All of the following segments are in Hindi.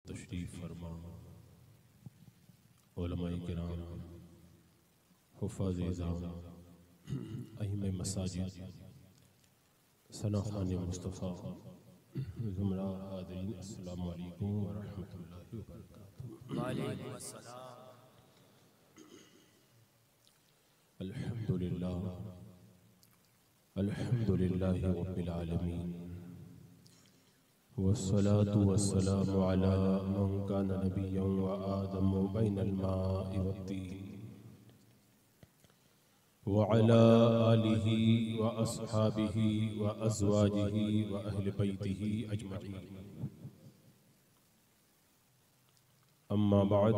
तशरीफ फरमा। उलमाए किराम, हुफ़ाज़ इज़ाम, अइम्मे मसाजिद, सनाख़ाने मुस्तफ़ा, ज़ुमरा हाज़िरीन, अस्सलामु अलैकुम व रहमतुल्लाहि व बरकातुहू। वालेकुम अस्सलाम। अल्हम्दुलिल्लाह, अल्हम्दुलिल्लाहि रब्बिल आलमीन, वस्सलातु वस्सलामु अला मन कान नबिय्यन व आदमु बैनल माइ वत्तीन व अला आलिहि व अस्हाबिहि व अज़वाजिहि व अहले बैतिहि अजमईन। अम्मा बअद,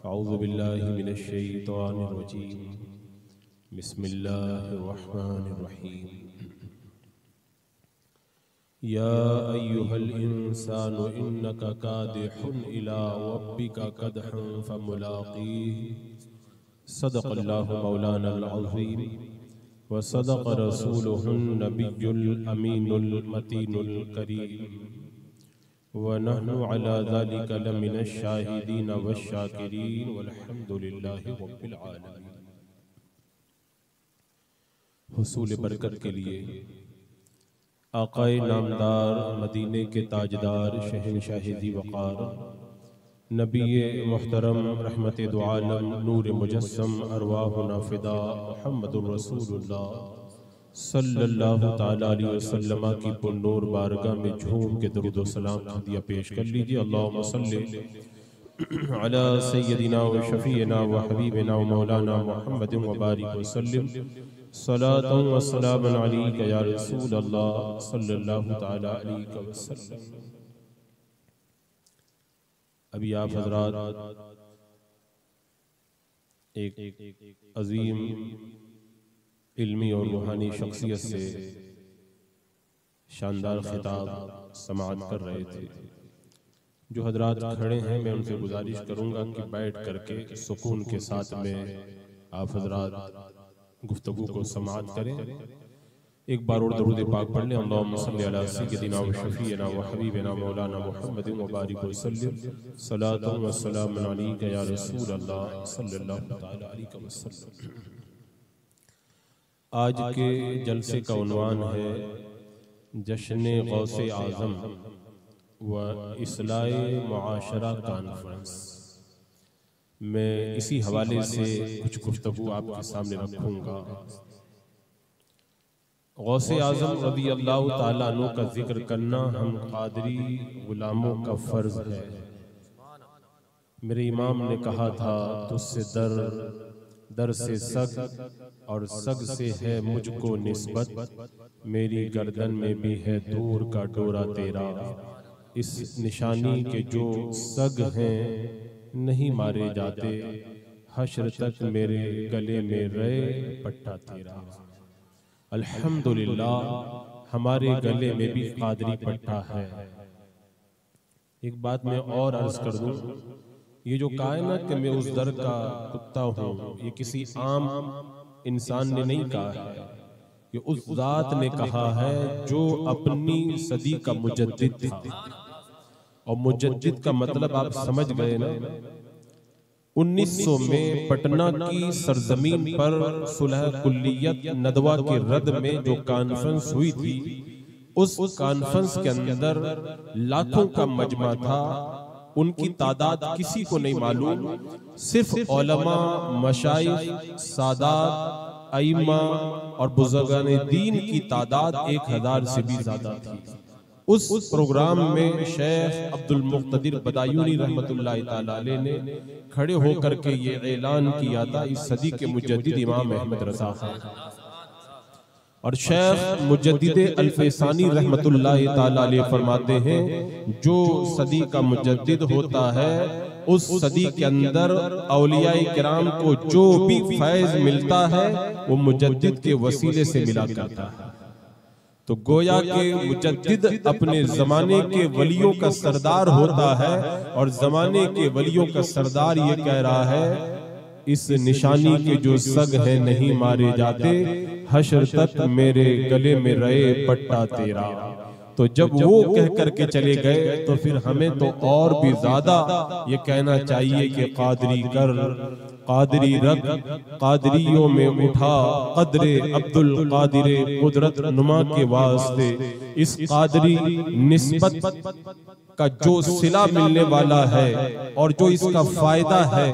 अऊज़ु बिल्लाहि मिनश शैतानिर रजीम। बिस्मिल्लाहिर रहमानिर रहीम। या अय्युहल इंसानु इन्नका कादिहुन इला रब्बिका कदहन फमुलाक़ीह। सदक़ल्लाहु मौलानल अज़ीम व सदक़ रसूलुहुन नबियुल अमीनुल मतीनुल करीम व नहनु अला ज़ालिका लमिनश शाहिदीन वश्शाकिरीन वल्हम्दुलिल्लाहि रब्बिल आलमीन। हुसूल बरकत के लिए आक़ाए नामदार, मदीने के ताजदार, शहंशाह ज़ी वक़ार, नबीए मुहतरम, रहमते दो आलम, नूर मुजस्सम, अरवाहुना फ़िदा मुहम्मदुर रसूलुल्लाह सल्लल्लाहु तआला अलैहि वसल्लम की पुन्नूर बारगाह में झूम के दरूद व सलाम हदिया पेश कर लीजिए। अल्लाहुम्मा सल्लि अला सय्यदिना व शफ़ीना व हबीबिना व मौलाना मुहम्मदिन व बारिक व सल्लिम सलातन व सलामन अलैका या रसूल अल्लाह सल्लल्लाहु तआला अलैहि वसल्लम। अभी आप हज़रात एक अजीम इल्मी और रूहानी शख्सियत से शानदार खिताब समाअत कर रहे थे। जो हज़रात खड़े हैं, मैं उनसे गुजारिश करूंगा कि बैठ करके सुकून के साथ में आप हज़रात गुफ्तगू को समाअत करें। एक बार और दरूद पाक पढ़ लें। अल्लाहुम्मा सल्लि अला सय्यदिना व शफ़ीना व हबीबिना मौलाना मुहम्मदिन व बारिक व सल्लिम सलातन व सलामन अलैका या रसूल अल्लाह सल्लल्लाहु तआला अलैहि वसल्लम। आज के जलसे का उन्वान है जश्न गौसे आज़म व इस्लाहे मुआशरा कॉन्फ्रेंस। मैं इसी हवाले से कुछ गुफ्तगू आपके सामने रखूंगा। गौसे आज़म रज़ी अल्लाह ताला अन्हु का जिक्र करना हम क़ादरी गुलामों का फ़र्ज है। मेरे इमाम ने कहा था, तुझसे दर से सग और सग से है मुझको निस्बत, मेरी गर्दन में भी है दूर का डोरा तेरा। इस निशानी के जो सग हैं नहीं मारे जाते, हश्र तक मेरे गले में रहे पट्टा तेरा। अल्हम्दुलिल्लाह, हमारे गले में भी क़ादरी पट्टा है। एक बात मैं और अर्ज कर दूं, ये जो कहा है ना कि मैं उस दर का कुत्ता हूँ, ये किसी आम इंसान ने नहीं कहा है, ये उस ज़ात ने कहा है जो अपनी सदी का मुजद्दिद था। और मुजद्दिद का मतलब आप समझ गए ना। 1900 में पटना की सरजमीन पर सुलह कुल्लियत नदवा के रद में जो कॉन्फ्रेंस हुई थी, उस कॉन्फ्रेंस के अंदर लाखों का मजमा था। उनकी तादाद किसी को नहीं मालूम, सिर्फ उलमा, मशाइख, सादात, अइम्मा और बुजुर्गान दीन की तादाद 1000 से भी ज्यादा थी। उस प्रोग्राम में शेख अब्दुल मुक़्तदिर बदायूनी रहमतुल्लाहि तआला अलैह ने खड़े होकर के ये ऐलान किया था, इस सदी के मुजद्दिद इमाम अहमद रज़ा हैं। और शेख मुजद्दिद अल-फैसानी रहमतुल्लाहि तआला अलैह फरमाते हैं, जो सदी का मुजद्दिद होता है, उस सदी के अंदर औलियाए किराम को जो भी फैज़ मिलता है वो मुजद्दिद के वसीले से मिला करता है। तो गोया के मुजद्दिद अपने जमाने के वलियों का सरदार होता है, और जमाने के वलियों का सरदार ये कह रहा है, इस निशानी के जो सग हैं नहीं मारे जाते, हश्र तक मेरे गले में रहे पट्टा तेरा। तो तो जब वो कह करके चले गए तो फिर हमें तो और भी ज्यादा ये कहना चाहिए कि कादरी कर, कादरी रख, कादरियों में उठा कदरे अब्दुल कादिर कुदरत नुमा के वास्ते। इस कादरी निस्बत का जो सिला मिलने वाला है और जो इसका फायदा है,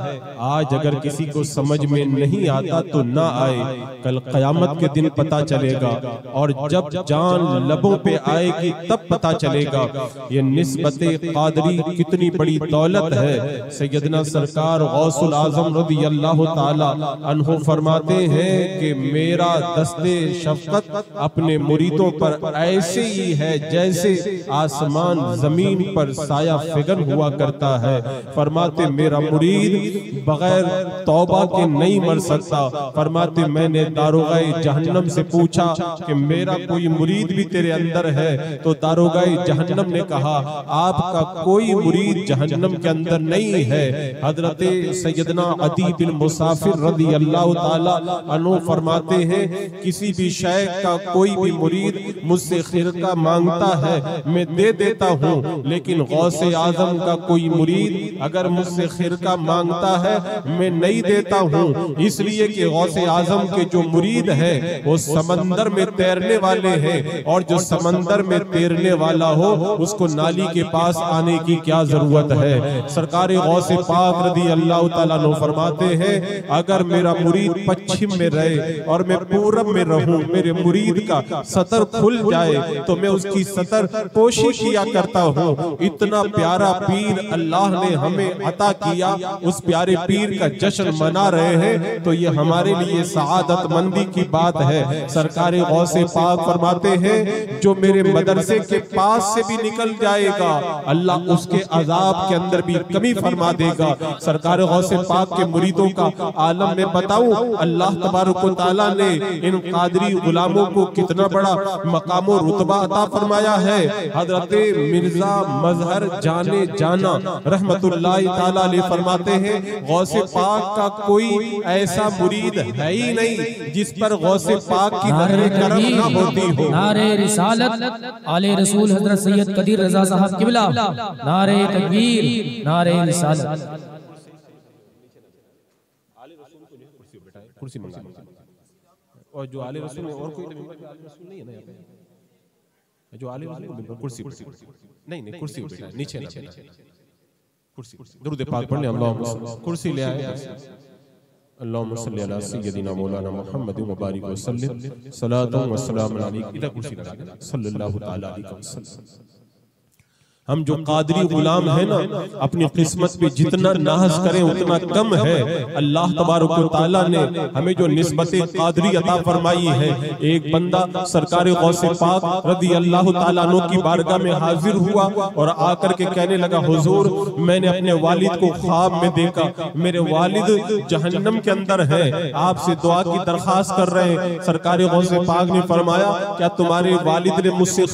आज अगर किसी को समझ में नहीं आता तो ना आए, कल क़यामत के दिन पता चलेगा। और जब जान लबों पे आएगी तब पता चलेगा ये निस्बते कादरी कितनी बड़ी दौलत है। सैयदना सरकार गौसुल आज़म रज़ी अल्लाह ताला अन्हु फरमाते हैं कि मेरा दस्ते शफ़क़त अपने मुरीदों पर ऐसे ही है जैसे आसमान जमीन पर साया फिगन हुआ करता है। फरमाते मेरा मुरीद बगैर तौबा के नहीं मर सकता। फरमाते मैंने दारोगाए जहन्नम से पूछा कि मेरा कोई मुरीद भी तेरे अंदर है? तो दारोगाए जहन्नम ने कहा आपका कोई मुरीद जहन्नम के अंदर नहीं है। हजरत सैयदना अदी बिन मुसाफिर रज़ी अल्लाह ताला अन्हु फरमाते हैं किसी भी शेख का कोई भी मुरीद मुझसे खिरका मांगता है मैं दे देता हूँ, लेकिन गौसे आजम का कोई मुरीद अगर मुझसे खिरका मांगता है मैं नहीं देता हूँ, इसलिए कि गौसे आजम के जो मुरीद है वो समंदर में तैरने वाले हैं, और जो समंदर में तैरने वाला हो उसको नाली के पास आने की क्या जरूरत है। सरकार गौसे पाक रज़ी अल्लाह ताला अन्हु फरमाते हैं अगर मेरा मुरीद पश्चिम में रहे और मैं पूरब में रहूं, मेरे मुरीद का सतर खुल जाए तो मैं उसकी सतर पोशी किया करता हूँ। इतना प्यारा पीर अल्लाह ने हमें अता किया, उस प्यारे पीर का जश्न मना रहे हैं तो ये हमारे लिए सआदत मंदी की बात है। सरकार गौसे पाक फरमाते हैं जो मेरे मदरसे के पास से भी निकल जाएगा अल्लाह उसके अजाब के अंदर भी कमी फरमा देगा। सरकार गौसे पाक के मुरीदों का आलम में बताऊं, अल्लाह तबारक व तआला ने इन कादरी गुलामों को कितना बड़ा मकाम और रुतबा अता फरमाया है। हजरत मिर्जा मजहर जाने जाना रहमतुल्लाहि ताला अलैहि फरमाते हैं गौसे पाक का कोई ऐसा मुरीद है ही नहीं जिस पर गौसे पाक की नजर करम ना होती हो। नारे रिसालत आले रसूल हजरत सैयद कदीर रजा साहब किबला, नारे तकबीर, नारे रिसालत। कुर्सी मंगा और जो आले रसूल और कोई रसूल नहीं है ना यहाँ पे, जो आले रसूल कुर्सी नहीं कुर्सी बैठा नीचे ना कुर्सी दुरूद पाक पढ़ने हम कुर्सी ले आए। अल्लाहुम्मा सल्ली अला सय्यदिना मौलाना मुहम्मद व बारिक वसल्लिम सलातु व सलाम अलैका। इधर कुर्सी लगा देना सल्लल्लाहु तआला अलैहि वसल्लम। हम जो कादरी गुलाम है ना अपनी किस्मत पे जितना नाज करें उतना कम है। अल्लाह तबारक व तआला ने हमें जो निस्बते कादरी अता फरमाई है, एक बंदा सरकार गौसे पाक रज़ी अल्लाह तआला अन्हु की बारगाह में हाजिर हुआ और आकर के कहने लगा हुजूर मैंने अपने वालिद को ख्वाब में देखा, मेरे वालिद जहन्नम के अंदर है, आपसे दुआ की दरखास्त कर रहे हैं। सरकार गौसे पाक ने फरमाया क्या तुम्हारे वालिद ने मुझसे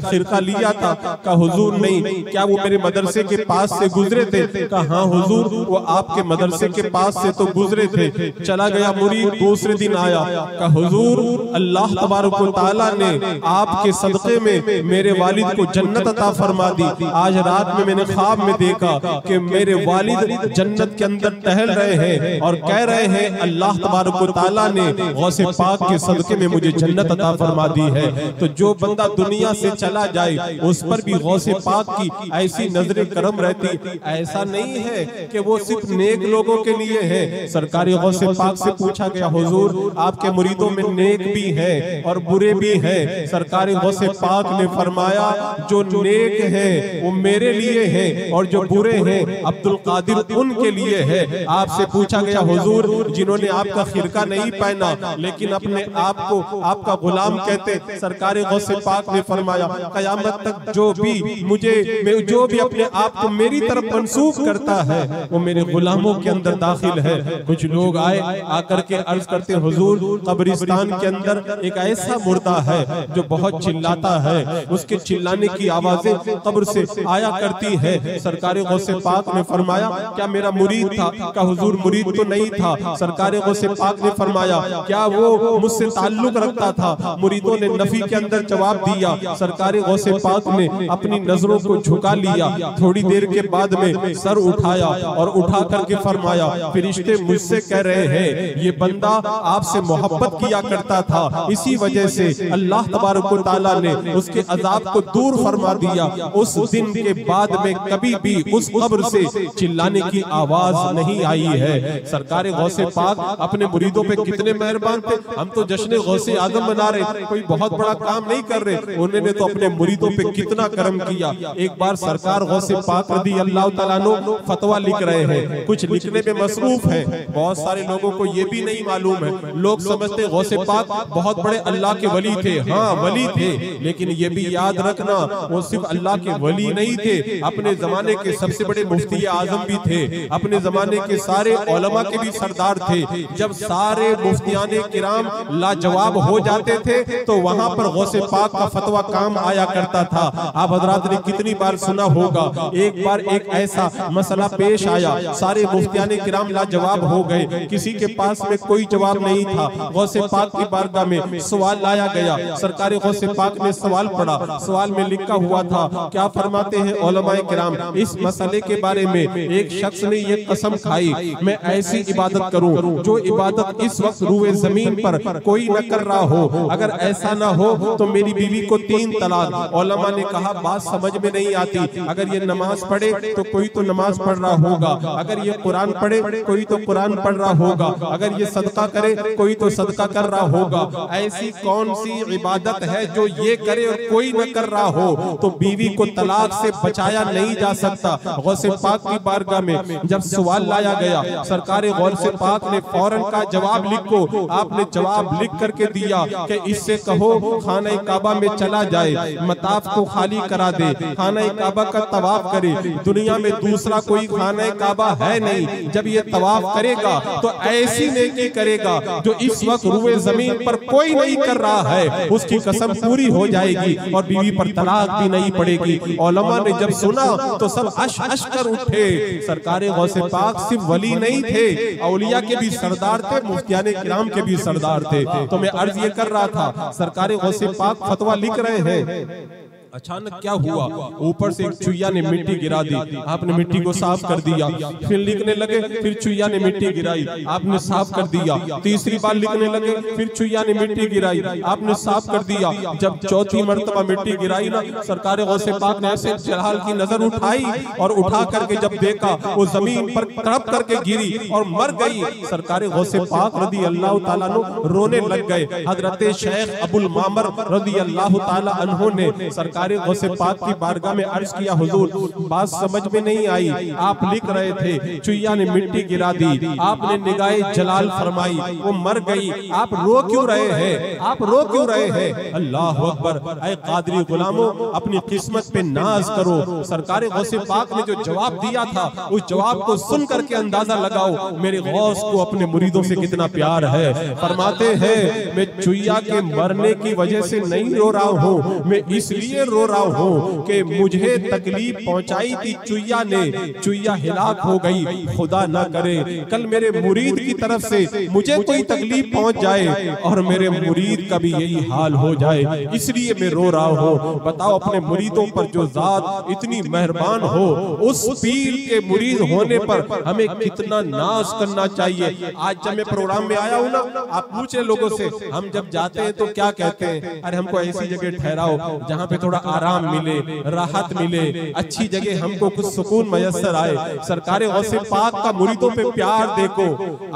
खिरका लिया था? का हुजूर नहीं। क्या वो मेरे मदरसे के पास से गुजरे थे? कहा हाँ हुजूर वो आपके मदरसे के पास से तो गुजरे थे। चला गया मुरीद, दूसरे दिन आया, कहा हुजूर अल्लाह तबारक व तआला ने आपके सदक़े में मेरे वालिद को जन्नत अता फरमा दी। आज रात में मैंने ख्वाब में देखा कि मेरे वालिद जन्नत के अंदर टहल रहे हैं और कह रहे हैं अल्लाह तबारक व तआला ने गौसे पाक के सदक़े में मुझे जन्नत अता फरमा दी है। तो जो बंदा दुनिया से चला जाए उस पर भी गौसे पाक की ऐसी नजरे करम रहती। ऐसा नहीं है कि वो सिर्फ नेक लोगों के लिए है। सरकारी गौसे पाक से पूछा गया हुजूर आपके मुरीदों में नेक भी है और बुरे भी हैं। सरकारी गौसे पाक ने फरमाया जो नेक है वो मेरे लिए है और जो बुरे हैं अब्दुल कादिर उनके लिए है। आपसे पूछा गया हुजूर जिन्होंने आपका खिरका नहीं पहना लेकिन अपने आप को आपका गुलाम कहते, सरकारी गौसे पाक ने फरमाया कयामत तक जो भी मुझे जो भी अपने आप को मेरी तरफ मंसूब करता है वो मेरे गुलामों के अंदर दाखिल है। कुछ लोग आए आकर के अर्ज करते हुजूर कब्रिस्तान के अंदर एक ऐसा मुर्दा है जो बहुत चिल्लाता है, उसके चिल्लाने की आवाजें कब्र से आया करती है। सरकार गौसे पाक ने फरमाया क्या मेरा मुरीद था? क्या हुजूर मुरीद तो नहीं था। सरकार गौसे पाक ने फरमाया क्या वो मुझसे ताल्लुक रखता था? मुरीदों ने नफी के अंदर जवाब दिया। सरकार गौसे पाक ने अपनी नजरों को झुका लिया। थोड़ी देर के बाद में सर उठाया और उठा करके फरमाया फरिश्ते मुझसे कह रहे हैं ये बंदा आपसे मोहब्बत किया करता था, इसी वजह से अल्लाह तबारक व तआला ने उसके अजाब को दूर फरमा दिया। उस दिन के बाद में कभी भी उस कब्र से चिल्लाने की आवाज नहीं आई है। सरकार गौसे पाक अपने मुरीदों पे कितने मेहरबान थे। हम तो जश्न गौसे आजम मना रहे, कोई बहुत बड़ा काम नहीं कर रहे, उन्होंने तो अपने मुरीदों पे कितना करम किया। एक बार सरकार गौसे पाक रदी अल्लाह तआला अन्हु फतवा लिख रहे हैं, कुछ लिखने में मसरूफ है। बहुत सारे लोगों को ये भी नहीं मालूम है, लोग समझते गौसे पाक बहुत बड़े अल्लाह के वली थे। हाँ वली थे, लेकिन ये भी याद रखना वो सिर्फ अल्लाह के वली नहीं थे, अपने जमाने के सबसे बड़े मुफ्ती आजम भी थे, अपने जमाने के सारे उलमा के भी सरदार थे। जब सारे मुफ्तियाने किराम लाजवाब हो जाते थे तो वहां पर गौसे पाक का फतवा काम आया करता था। आप हजरात ने कितनी बार सुना होगा, एक बार एक ऐसा मसला पेश आया, सारे मुफ्तियाने किराम लाजवाब हो गए, किसी के पास में कोई जवाब नहीं था। गौसे पाक की बारगाह में सवाल लाया गया। सरकार गौसे पाक ने सवाल पढ़ा, सवाल में लिखा हुआ था क्या फरमाते हैं उलमाए किराम इस मसले के बारे में। एक शख्स ने ये कसम खाई मैं ऐसी इबादत करूं जो इबादत इस वक्त रूए जमीन पर कोई न कर रहा हो, अगर ऐसा ना हो तो मेरी बीवी को 3 तलाक। उलमा ने कहा बात समझ में नहीं आती, अगर ये नमाज पढ़े तो कोई तो नमाज पढ़ रहा होगा, अगर ये कुरान पढ़े कोई तो कुरान पढ़ रहा होगा, अगर ये सदका करे कोई तो सदका कर रहा होगा। ऐसी कौन सी इबादत है जो ये करे और कोई न कर रहा हो? तो बीवी को तलाक से बचाया नहीं जा सकता। गौसे पाक की बारगाह में जब सवाल लाया गया, सरकार गौसे पाक ने फौरन का जवाब लिखो। आपने जवाब लिख करके दिया कि इससे कहो खाना काबा में चला जाए, मताफ को खाली करा दे, खाना काबा का तवाफ करे। दुनिया में दूसरा कोई खाना काबा है नहीं, जब ये तवाफ करेगा तो ऐसी नेकी करेगा जो इस वक्त रूए जमीन पर कोई नहीं कर रहा है, उसकी कसम पूरी हो जाएगी और बीवी पर तलाक भी नहीं पड़ेगी। उलमा ने जब सुना तो सब अश अश कर उठे। सरकार गौसे पाक सिर्फ वली नहीं थे, औलिया के भी सरदार थे, मुफ्तियाने किराम के भी सरदार थे। तो मैं अर्ज ये कर रहा था, सरकार गौसे पाक फतवा लिख रहे हैं, अचानक क्या हुआ, ऊपर से एक चुईया ने मिट्टी गिरा दी, आपने मिट्टी को साफ कर दिया। फिर लिखने लगे, फिर चुईया ने मिट्टी गिराई, आपने साफ कर दिया। तीसरी बार लिखने लगे, फिर चुईया ने मिट्टी गिराई, आपने साफ कर दिया। जब चौथी मर्तबा मिट्टी गिराई ना, सरकार गौसे पाक ने ऐसे जलाल की नजर उठाई और उठा करके जब देखा वो जमीन पर तड़प करके गिरी और मर गई। सरकार गौसे पाक रदी अल्लाह ताला अन्हु रोने लग गए। हजरत शेख अबुल मामर रदी अल्लाह ताला अन्हु ने सरकार गौसे पाक की बारगाह में अर्ज किया हुजूर बात समझ में नहीं आई, आप लिख रहे थे चुईया ने मिट्टी गिरा दी, आपने निगाहे जलाल फरमाई, वो मर गई, आप रो क्यों रहे हैं? आप रो क्यों रहे हैं? अल्लाह अकबर। ऐ कादरी गुलामों अपनी किस्मत पे नाज करो। सरकार गौसे पाक ने जो जवाब दिया था उस जवाब को सुन करके अंदाजा लगाओ मेरे गौस को अपने मुरीदों से कितना प्यार है। फरमाते हैं मैं चुईया के मरने की वजह से नहीं रो रहा हूँ, मैं इसलिए रो रहा हूँ कि मुझे तकलीफ पहुंचाई थी चुईया ने, चुईया हिलाक हो गई। खुदा ना करे कल मेरे मुरीद की तरफ से मुझे कोई तकलीफ पहुंच जाए और मेरे मुरीद का भी यही हाल हो जाए, इसलिए मैं रो रहा हूँ। बताओ अपने मुरीदों पर जो जात इतनी मेहरबान हो, उस पीर के मुरीद होने पर हमें कितना नाज करना चाहिए। आज जब मैं प्रोग्राम में आया हूँ ना, आप पूछे लोगों से हम जब जाते हैं तो क्या कहते हैं, अरे हमको ऐसी जगह ठहराओ जहाँ पे थोड़ा आराम मिले, राहत मिले, अच्छी जगह हमको कुछ सुकून मयसर आए। सरकार गौसे पाक का मुरीदों पे प्यार देखो।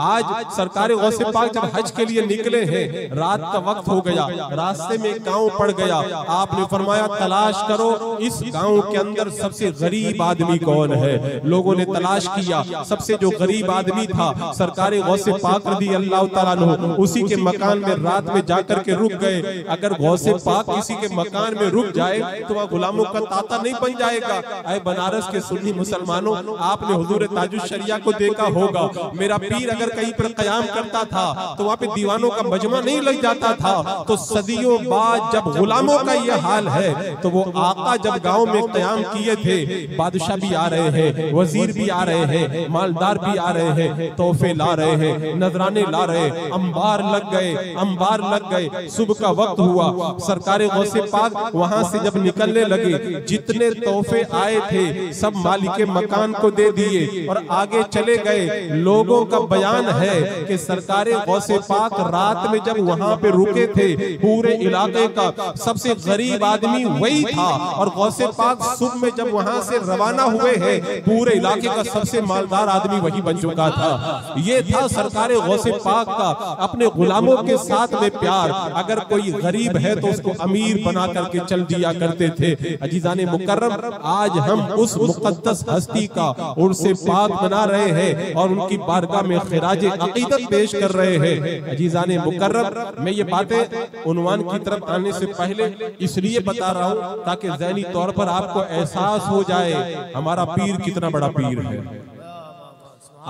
आज सरकार गौसे पाक जब हज के लिए निकले हैं, रात का वक्त हो गया, रास्ते में एक गांव पड़ गया, आपने फरमाया तलाश करो इस गांव के अंदर सबसे गरीब आदमी कौन है। लोगों ने तलाश किया, सबसे जो गरीब आदमी था सरकार गौसे पाक रदी अल्लाह ताला अन्हु उसी के मकान में रात में जाकर के रुक गए। अगर गौसे पाक किसी के मकान में रुक जाए जाए तो वहाँ गुलामों का ताता नहीं बन जाएगा। अरे बनारस के सुन्नी मुसलमानों, आपने हुजूर ताजुश शरिया को देखा होगा। मेरा पीर अगर कहीं पर कयाम करता था तो वहाँ पे दीवानों का मजमा नहीं लग जाता था। तो सदियों बाद जब गुलामों का यह हाल है तो वो आका जब गांव में कयाम किए थे, बादशाह भी आ रहे हैं, वजीर भी आ रहे हैं, मालदार भी आ रहे हैं, तोहफे ला रहे हैं, नजराने ला रहे, अंबार लग गए, अंबार लग गए। सुबह का वक्त हुआ, सरकारे गौसे पाक वहां से जब निकलने लगे, जितने तोहफे आए थे सब मालिके मकान को दे दिए और आगे चले गए। लोगों का बयान है कि सरकारे गौसे पाक रात में जब वहां पे रुके थे, पूरे इलाके का सबसे गरीब आदमी वही था और गौसे पाक सुबह में जब वहां से रवाना हुए हैं, पूरे इलाके का सबसे मालदार आदमी वही बन चुका था। ये था सरकारे गौसे पाक का अपने गुलामों के साथ में प्यार। अगर कोई गरीब है तो उसको अमीर बना करके चल दिया करते थे। अजीजाने मुकर्रम, आज हम उस मुकद्दस हस्ती का उर्से पाक बना रहे हैं और उनकी बारगाह में खिराज अकीदत पेश कर रहे हैं। अजीजाने मुकर्रम, मैं ये बातें उन्वान की तरफ आने से पहले इसलिए बता रहा हूँ ताकि ज़हनी तौर पर आपको एहसास हो जाए हमारा पीर कितना बड़ा पीर है।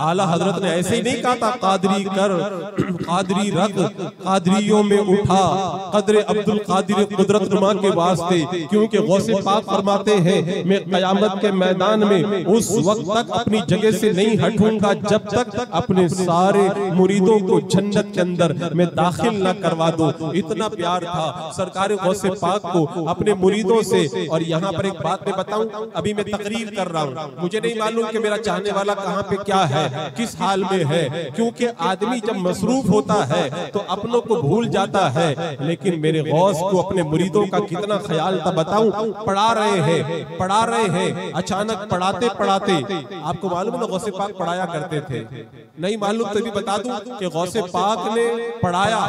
आला हजरत ने ऐसे ही नहीं कहा था कादरी कर, कादरी रख, कादरियों में उठा, कदरे अब्दुल कादिर कुदरत नुमा के वास्ते। क्योंकि गौसे पाक फरमाते हैं, मैं कयामत के मैदान में उस वक्त तक अपनी जगह से नहीं हटूंगा जब तक अपने सारे मुरीदों को जन्नत के अंदर मैं दाखिल न करवा दूं। इतना प्यार था सरकार गौसे पाक को अपने मुरीदों से। और यहाँ पर एक बात मैं बताऊं, अभी मैं तकरीर कर रहा हूँ, मुझे नहीं मालूम कि मेरा चाहने वाला कहाँ पे क्या है, किस हाल में है, क्योंकि आदमी जब मसरूफ होता है तो अपनों को भूल जाता है। लेकिन मेरे गौस को अपने मुरीदों का कितना ख्याल था बताऊं। पढ़ा रहे हैं, अचानक पढ़ाते पढ़ाते, आपको मालूम है गौसे पाक पढ़ाया करते थे, नहीं मालूम तो भी बता दूं कि गौसे पाक ने पढ़ाया।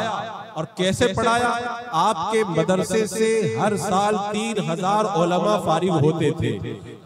और कैसे पढ़ाया? आपके मदरसे से हर साल 3000 उलमा फारिग होते थे।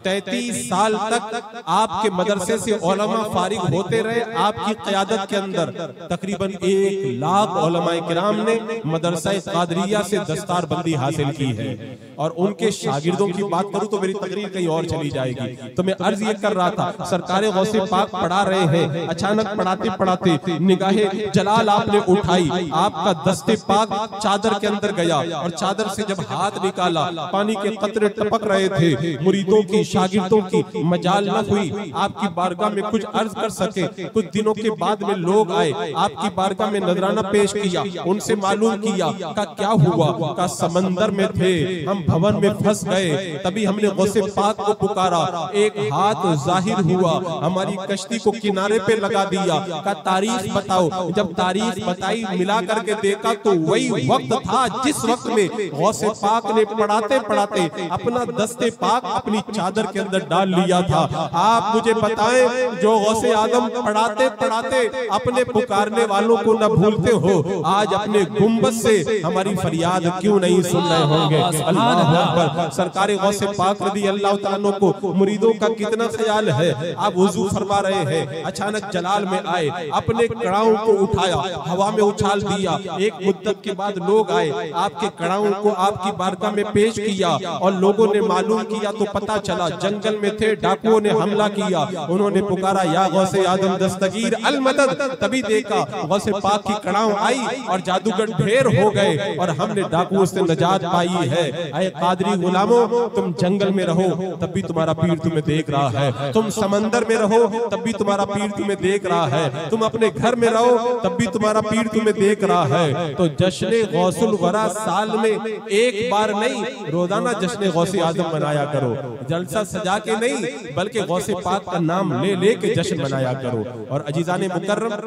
33 साल तक आपके मदरसे से उलमा फारिग होते रहे। आपकी क़यादत के अंदर तकरीबन 1 लाख उलमाए किराम ने मदरसा कादरिया से दस्तारबंदी हासिल की है। और उनके शागिर्दों की बात करूं तो मेरी तकरीर कहीं और चली जाएगी। तो मैं अर्ज ये कर रहा था, सरकारे गौसे पाक पढ़ा रहे हैं, अचानक पढ़ाते पढ़ाते निगाहे जलाल आपने उठाई, आपका दस्ते पाक चादर के अंदर गया और चादर से जब हाथ निकाला, पानी के कतरे टपक रहे थे। मुरीदों की, शागिर्दों की मजाल न हुई आपकी बारगाह में कुछ अर्ज कर सके। कुछ दिनों के बाद में लोग आए, आपकी बारगाह में नजराना पेश किया, उनसे मालूम किया का क्या हुआ, का समंदर में थे, हम भवन में फंस गए। तभी हमने गौसे पाक को पुकारा, एक हाथ जाहिर हुआ, हमारी कश्ती को किनारे पे लगा दिया। का तारीफ बताओ। जब तारीफ बताई, मिला करके देखा तो वही वक्त था जिस वक्त में गौसे पाक ने पढ़ाते पढ़ाते अपना दस्ते पाक अपनी चादर के अंदर डाल लिया था। आप मुझे बताएं, जो गौसे आजम पढ़ाते पढ़ाते अपने पुकारने वालों को न भूलते हो, आज अपने गुंबद से हमारी फरियाद क्यों नहीं सुन रहे होंगे? अल्लाह अकबर। सरकार गौसे पाक रज़ी अल्लाह तआला अन्हु को मुरीदों का कितना ख्याल है। आप वुजू फरमा रहे हैं, अचानक जलाल में आए, अपने कड़ाओं को उठाया, हवा में उछाल दिया। एक मुद्दत के बाद लोग आए, आपके कड़ाओं को आपकी बारगाह में पेश किया और लोगों ने मालूम किया तो पता चला जंगल में थे, डाकुओं ने हमला किया। उन्होंने पुकारा, या गौसे आदम दस्तगीर अल मदद। तभी देखा गौसे पाक की कड़ाओं आई और जादूगर ढेर हो गए और हमने डाकुओं से नजात पाई है। ऐ कादरी गुलामों, तुम जंगल में रहो तब भी तुम्हारा पीर तुम्हें देख रहा है, तुम समंदर में रहो तब भी तुम्हारा पीर तुम्हें देख रहा है, तुम अपने घर में रहो तब भी तुम्हारा पीर तुम्हें देख रहा है। तो जश्न गौसुल वरा साल में एक बार नहीं, रोजाना जश्न गौसे आजम मनाया करो। जलसा सजा के नहीं, बल्कि गौसे पाक का नाम ले ले के जश्न मनाया करो। और अजीजाने मुकर्रम,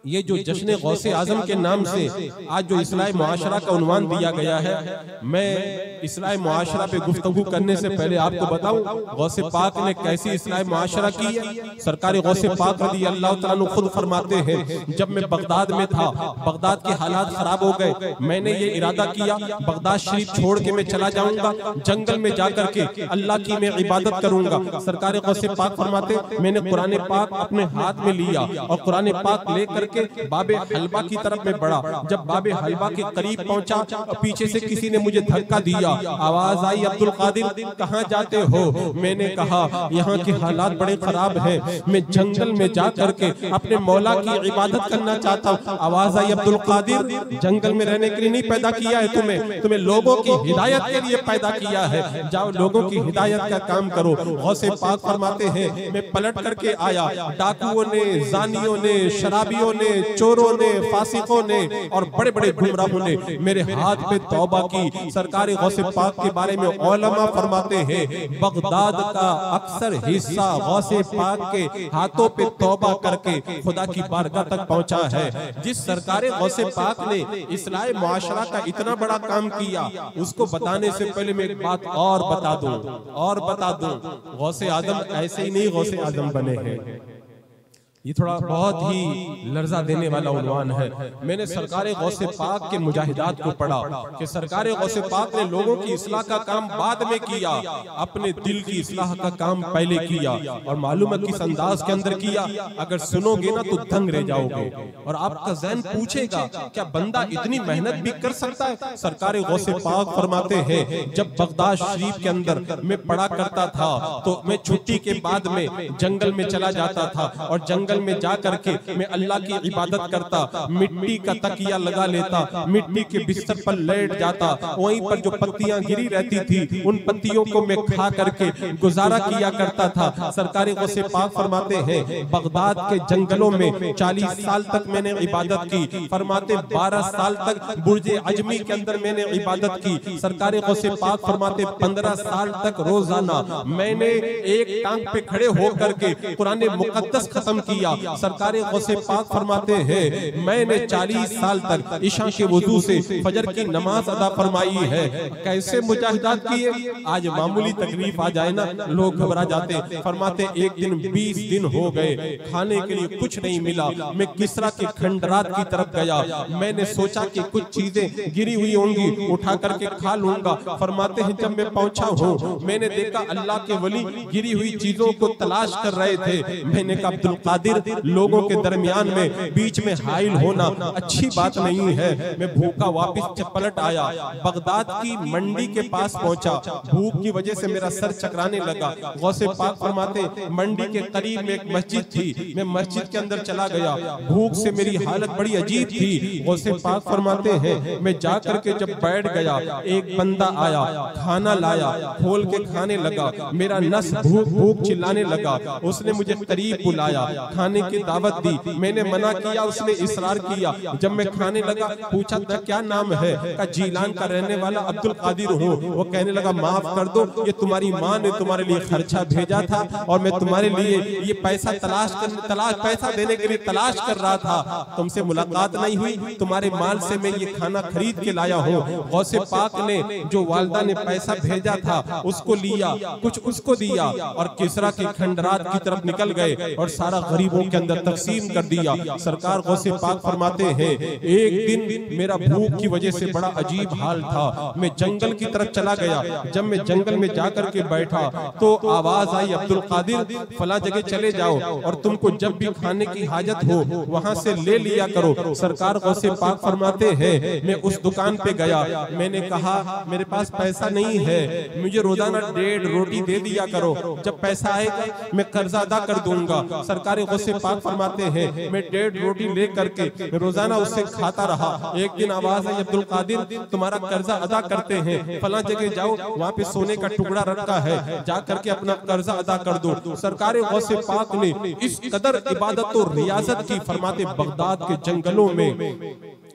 ये जो जश्न गौसे आजम के नाम से आज जो इस्लाह मुआशरा का उन्वान दिया गया है, मैं इस्लाह मुआशरा पे गुफ्तगू करने से पहले आपको बताऊं गौसे पाक ने कैसी इस्लाह मुआशरा की है। सरकार गौसे पाक रज़ी अल्लाह तआला अन्हु खुद फरमाते हैं, जब मैं बगदाद में था, बगदाद के हालात खराब हो गए, मैंने ये इरादा किया बगदाद शरीफ छोड़ के मैं चला जाऊंगा, जंगल में जाकर के अल्लाह की मैं इबादत करूंगा। सरकार गौसे पाक फरमाते, मैंने कुरान पाक अपने हाथ में लिया और कुरान पाक लेकर करके बाबे हलवा की तरफ में बढ़ा। जब बाबे हलवा के करीब पहुंचा, पीछे से किसी ने मुझे धक्का दिया। आवाज आई, अब्दुल कादिर कहाँ जाते हो? मैंने कहा यहाँ के हालात बड़े खराब हैं, मैं जंगल में जा करके अपने मौला की इबादत करना चाहता हूँ। आवाज आई, अब्दुल कादिर जंगल में रहने के लिए नहीं पैदा किया है तुम्हें लोगों की हिदायत के लिए पैदा किया है। जाओ लोगों की हिदायत का काम करो। गौसे पाक फरमाते हैं, मैं पलट करके आया। डाकुओं ने, जानियों ने, शराबियों ने, चोरों ने, फासिकों ने और बड़े बड़े गुमराहों ने मेरे हाथ पे तौबा की। सरकार गौसे पाक के बारे में उलमा फरमाते हैं, बगदाद का अक्सर हिस्सा गौसे पाक के हाथों पे तौबा करके खुदा की बारगाह तक पहुंचा है। जिस सरकार गौसे पाक ने इस्लाह मुआशरा का इतना बड़ा काम किया, उसको बताने से पहले मैं एक बात और बता दूं, गौसे आजम ऐसे ही नहीं गौसे आजम बने हैं। ये थोड़ा बहुत ही लर्जा देने वाला उन्वान है। मैंने सरकार गौसे पाक के मुजाहिदात को पढ़ा कि सरकार गौसे पाक ने लोगों की इस्लाह का काम बाद में किया, अपने दिल की इस्लाह का काम पहले किया। और मालूम है किस अंदाज के अंदर किया, अगर सुनोगे ना तो दंग रह जाओगे और आपका ज़हन पूछेगा क्या बंदा इतनी मेहनत भी कर सकता है? सरकार गौसे पाक फरमाते हैं, जब बगदाद शरीफ के अंदर मैं पढ़ा करता था तो मैं छुट्टी के बाद में जंगल में चला जाता था और जंगल में जा करके मैं अल्लाह की इबादत करता। मिट्टी का तकिया लगा लेता, मिट्टी के बिस्तर पर लेट जाता। वहीं पर जो पत्तियां गिरी रहती थी उन पत्तियों को मैं खा करके गुजारा किया करता था। सरकार गौसे पाक फरमाते हैं, बगदाद के जंगलों में 40 साल तक मैंने इबादत की। फरमाते 12 साल तक बुर्जे अजमी के अंदर मैंने इबादत की। सरकार गौसे पाक फरमाते 15 साल तक रोजाना मैंने एक टांग पे खड़े होकर के कुरान मुकद्दस खत्म किया। सरकार गौसे पाक फरमाते हैं, मैंने 40 साल तक इशा के वुजू से फजर की नमाज अदा फरमाई है। कैसे मुजाहिदात किए? आज मामूली तकलीफ आ जाए ना लोग घबरा जाते। फरमाते एक दिन 20 दिन हो गए, खाने के लिए कुछ नहीं मिला। मैं किसरा के खंडरात की तरफ गया। मैंने सोचा कि कुछ चीजें गिरी हुई होंगी, उठा करके खा लूंगा। फरमाते हैं जब मैं पहुंचा हूँ मैंने देखा अल्लाह के वली गिरी हुई चीजों को तलाश कर रहे थे। मैंने कहा अब्दुल कादिर, लोगों के दरमियान में बीच में हाइल होना अच्छी बात नहीं है। मैं भूखा वापस पलट आया, बगदाद की मंडी के पास पहुंचा। भूख की वजह से मेरा सर चकराने लगा। गौसे पाक फरमाते मंडी के करीब में एक मस्जिद थी, मैं मस्जिद के अंदर चला गया। भूख से मेरी हालत बड़ी अजीब थी। गौसे पाक फरमाते हैं, मैं जा करके जब बैठ गया, एक बंदा आया, खाना लाया, खोल के खाने लगा। मेरा नस भूख भूख चिल्लाने लगा। उसने मुझे करीब बुलाया, खाने की दावत दी। मैंने मना किया, उसने इसरार किया। जब मैं खाने लगा पूछा था क्या नाम है? का जीलान का रहने वाला अब्दुल कादिर हूँ। वो कहने लगा माफ कर दो, ये तुम्हारी माँ ने तुम्हारे लिए खर्चा भेजा था और मैं तुम्हारे लिए ये पैसा पैसा देने के लिए तलाश कर रहा था। तुमसे मुलाकात नहीं हुई, तुम्हारे माल से मैं ये खाना खरीद के लाया हूँ। गौसे पाक ने जो वालदा ने पैसा भेजा था उसको लिया, कुछ उसको दिया और किसरा के खंडरात की तरफ निकल गए और सारा गरीबों के अंदर तकसीम कर दिया। सरकार गौसे पाक फरमाते हैं, एक दिन मेरा भूख की वजह से बड़ा अजीब हाल था। मैं जंगल की तरफ चला गया। जब मैं जंगल में जाकर के बैठा तो आवाज आई, अब्दुल कादिर फला जगह चले जाओ और तुमको जब भी खाने की हाजत हो वहां से ले लिया करो। सरकार गौसे पाक फरमाते हैं, मैं उस दुकान पे गया। मैंने कहा मेरे पास पैसा नहीं है, मुझे रोजाना 1.5 रोटी दे दिया करो, जब पैसा आएगा मैं कर्जा अदा कर दूंगा। सरकार गौसे पाक फरमाते हैं, मैं 1.5 रोटी ले करके रोजाना उससे खाता रहा। एक दिन आवाज आई, अब्दुल कादिर तुम्हारा कर्जा अदा करते हैं, फला जगह जाओ, वहाँ पे सोने का टुकड़ा रखा है, जा करके अपना कर्जा अदा कर दो। सरकार गौसे पाक ने इस कदर इबादत और रियाजत की। फरमाते बगदाद के जंगलों में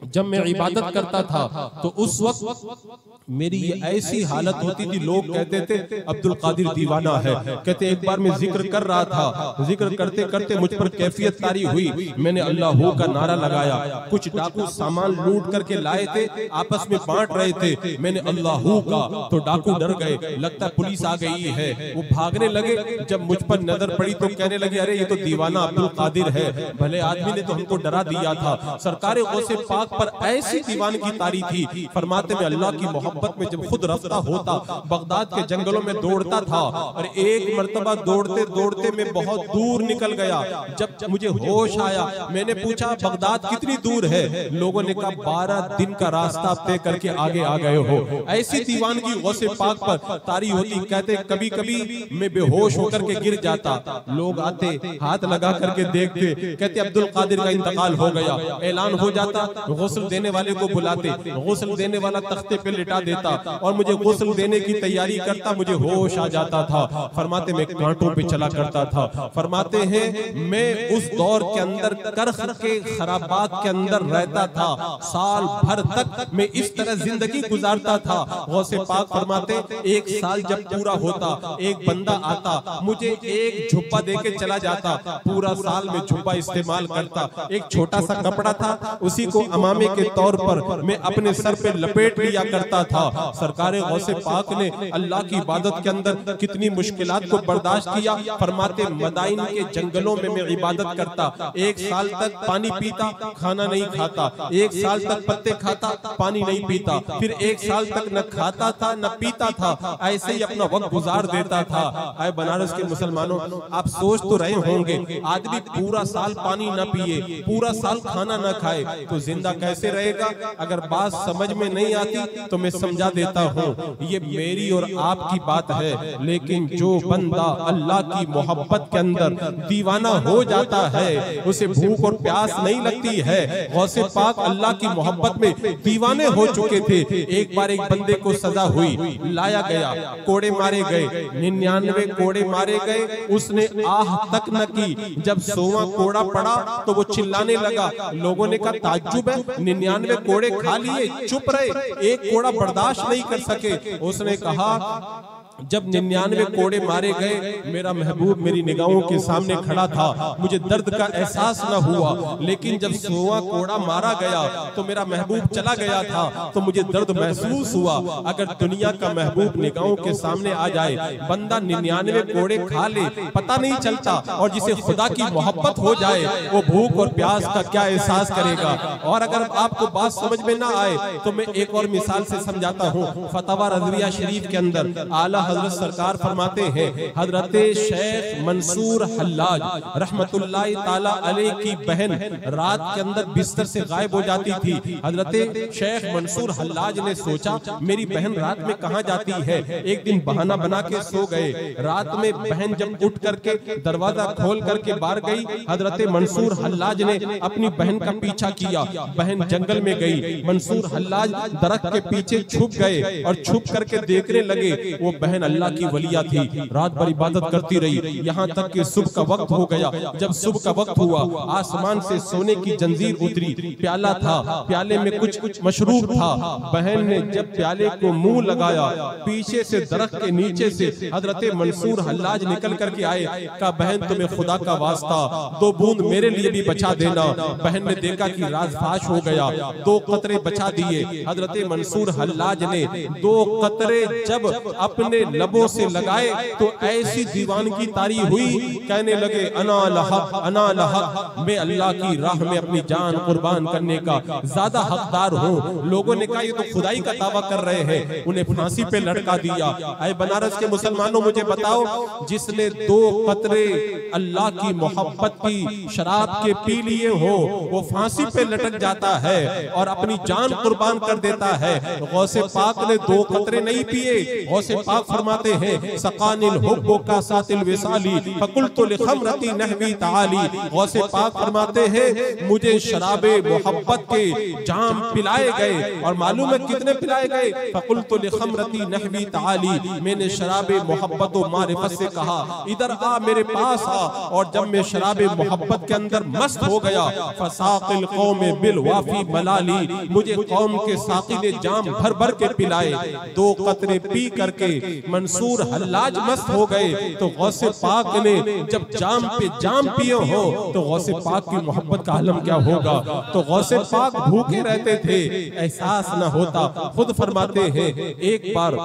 जब मैं इबादत करता था तो उस वक्त मेरी ये ऐसी हालत होती थी, लोग कहते थे अब्दुल कादिर दीवाना है। कहते एक बार मैं जिक्र कर रहा था, जिक्र करते करते मुझ पर कैफियत तारी हुई। मैंने अल्लाह का नारा लगाया। कुछ डाकू सामान लूट करके लाए थे, आपस में बांट रहे थे। मैंने अल्लाह का, तो डाकू डर गए, लगता पुलिस आ गई है। वो भागने लगे। जब मुझ पर नजर पड़ी तो कहने लगे अरे ये तो दीवाना अब्दुल कादिर है, भले आदमी ने तो हमको डरा दिया था। सरकार गौसे पाक पर ऐसी दीवानगी तारी थी। फरमाते में अल्लाह की मोहब्बत में जब खुद रफ्ता होता, बगदाद के जंगलों में दौड़ता था और एक मर्तबा दौड़ते दौड़ते मैं बहुत दूर निकल गया। जब मुझे होश आया, मैंने पूछा बगदाद कितनी दूर है? लोगों ने कहा 12 दिन का रास्ता तय करके आगे आ गए हो। ऐसी दीवानगी गौसे पाक पर तारी होती। कहते कभी कभी मैं बेहोश होकर के गिर जाता, लोग आते हाथ लगा करके देखते, कहते अब्दुल कादिर का इंतकाल हो गया। ऐलान हो जाता, गुस्ल देने वाले को बुलाते, गुस्ल देने वाला तख्ते पे लिटा देता और मुझे गुस्ल देने की तैयारी करता। मुझे होश आ जाता था। फरमाते मैं कांटों पे चला करता था। फरमाते हैं मैं उस दौर के अंदर करख के खराबात के अंदर रहता था। साल भर तक मैं इस तरह जिंदगी गुजारता था। गौसे पाक फरमाते एक साल जब पूरा होता, एक बंदा आता, मुझे एक झुब्बा देके चला जाता। पूरा साल में झुब्बा इस्तेमाल करता। एक छोटा सा कपड़ा था, उसी को अमामे के तौर पर मैं अपने सर पे लपेट लिया करता था। सरकारे गौसे पाक ने अल्लाह की इबादत के अंदर कितनी मुश्किलात को बर्दाश्त किया। फरमाते मदाइन के जंगलों में मैं इबादत करता। एक साल तक पानी पीता, खाना नहीं खाता। एक साल तक पत्ते खाता, पानी नहीं पीता। फिर एक साल तक न खाता था न पीता था। ऐसे ही अपना वक्त गुजार देता था। आए बनारस के मुसलमानों, आप सोच तो रहे होंगे, आदमी पूरा साल पानी न पिए, पूरा साल खाना न खाए तो जिंदा कैसे रहेगा? अगर बात समझ में नहीं आती तो मैं समझा देता हूँ। ये मेरी और आपकी बात है, लेकिन जो बंदा अल्लाह की मोहब्बत के अंदर दीवाना हो जाता है, उसे भूख और प्यास नहीं लगती है। गौसे पाक अल्लाह की मोहब्बत में दीवाने हो चुके थे। एक बार एक बंदे को सजा हुई, लाया गया, कोड़े मारे गए, 99 कोड़े मारे गए, उसने आह तक न की। जब 100वां कोड़ा पड़ा तो वो चिल्लाने लगा। लोगों ने कहा ताज्जुब है, 99 कोड़े खा लिए, चुप रहे, एक कोड़ा बर्दाश्त नहीं कर सके। उसने कहा जब 99 कोड़े मारे गए, मेरा महबूब मेरी निगाहों के सामने खड़ा था, मुझे दर्द का एहसास न हुआ। लेकिन जब 100वां कोड़ा मारा गया तो मेरा महबूब चला गया था, तो मुझे दर्द महसूस हुआ। अगर दुनिया का महबूब निगाहों के सामने आ जाए, बंदा 99 कोड़े खा ले, पता नहीं चलता। और जिसे खुदा की मोहब्बत हो जाए, वो भूख और प्यास का क्या एहसास करेगा। और अगर आपको बात समझ में ना आए तो मैं एक और मिसाल से समझाता हूँ। फतवा रज़विया शरीफ के अंदर आला हजरत सरकार फरमाते हैं, हजरत शेख मंसूर हल्लाज रहमतुल्लाहि ताला अलैह की बहन रात के अंदर बिस्तर से गायब हो जाती थी। हजरत शेख मंसूर हल्लाज ने सोचा मेरी बहन रात में कहाँ जाती है। एक दिन बहाना बना के सो गए। रात में बहन जब उठ करके दरवाजा खोल करके बाहर गई, हजरत मंसूर हल्लाज ने अपनी बहन का पीछा किया। बहन जंगल में गई, मंसूर हल्लाज दरख्त के पीछे छुप गए और छुप करके देखने लगे। वो बहन अल्लाह की वलिया थी, रात भर इबादत करती रही, यहाँ तक कि सुबह का वक्त हो गया। जब सुबह का वक्त हुआ, आसमान से सोने की जंजीर उतरी, प्याला था, प्याले में कुछ मशरूब था। बहन ने जब प्याले को मुंह लगाया, पीछे से दरख्त के नीचे से हजरत मंसूर हल्लाज निकल करके आए। कहा बहन तुम्हें खुदा का वास्ता 2 बूंद मेरे लिए भी बचा देना। बहन ने देखा कि राज फाश हो गया, 2 कतरे बचा दिए। हजरत मंसूर हल्लाज ने 2 कतरे जब अपने लबों से लगाए तो ऐसी दीवानगी तारी हुई, कहने लगे अना लहक, अना लहक, मैं अल्लाह की राह में अपनी जान कुर्बान करने का ज्यादा हकदार हूँ। लोगों ने कहा ये तो खुदाई का दावा कर रहे हैं, उन्हें फांसी पे लटका दिया। ऐ बनारस के मुसलमानों मुझे बताओ, जिसने 2 कतरे अल्लाह की मोहब्बत की शराब के पी लिए हो, वो फांसी पे लटक जाता है और अपनी जान कुर्बान कर देता है। गौसे पाक ने 2 कतरे नहीं पिए। गौसे पाक फरमाते हैं सकानिल हुब्बु का सातिल विसाली फकुल्तु लिखमरती नहवी ताली। गौसे पाक फरमाते हैं मुझे शराबे मोहब्बत के जाम पिलाए गए, और मालूम है कितने पिलाए गए। फकुल्तु लिखमरती नहवी ताली, मैंने शराबे मोहब्बत व मारिफत से कहा इधर आ, मेरे पास आ। और जब मैं शराबे मोहब्बत के अंदर मस्त हो गया, फसाकिल कौम बिल वाफी मलाली, मुझे कौम के साकी ने जाम भर भर के पिलाए। 2 कतरे पी करके मंसूर हल्लाज मस्त हो गए। तो गौसे पाक ने जब जाम पे जाम पिए हो तो गौसे पाक की मोहब्बत का आलम क्या होगा। तो गौसे पाक भूखे रहते थे, एहसास न होता। खुद फरमाते हैं एक बार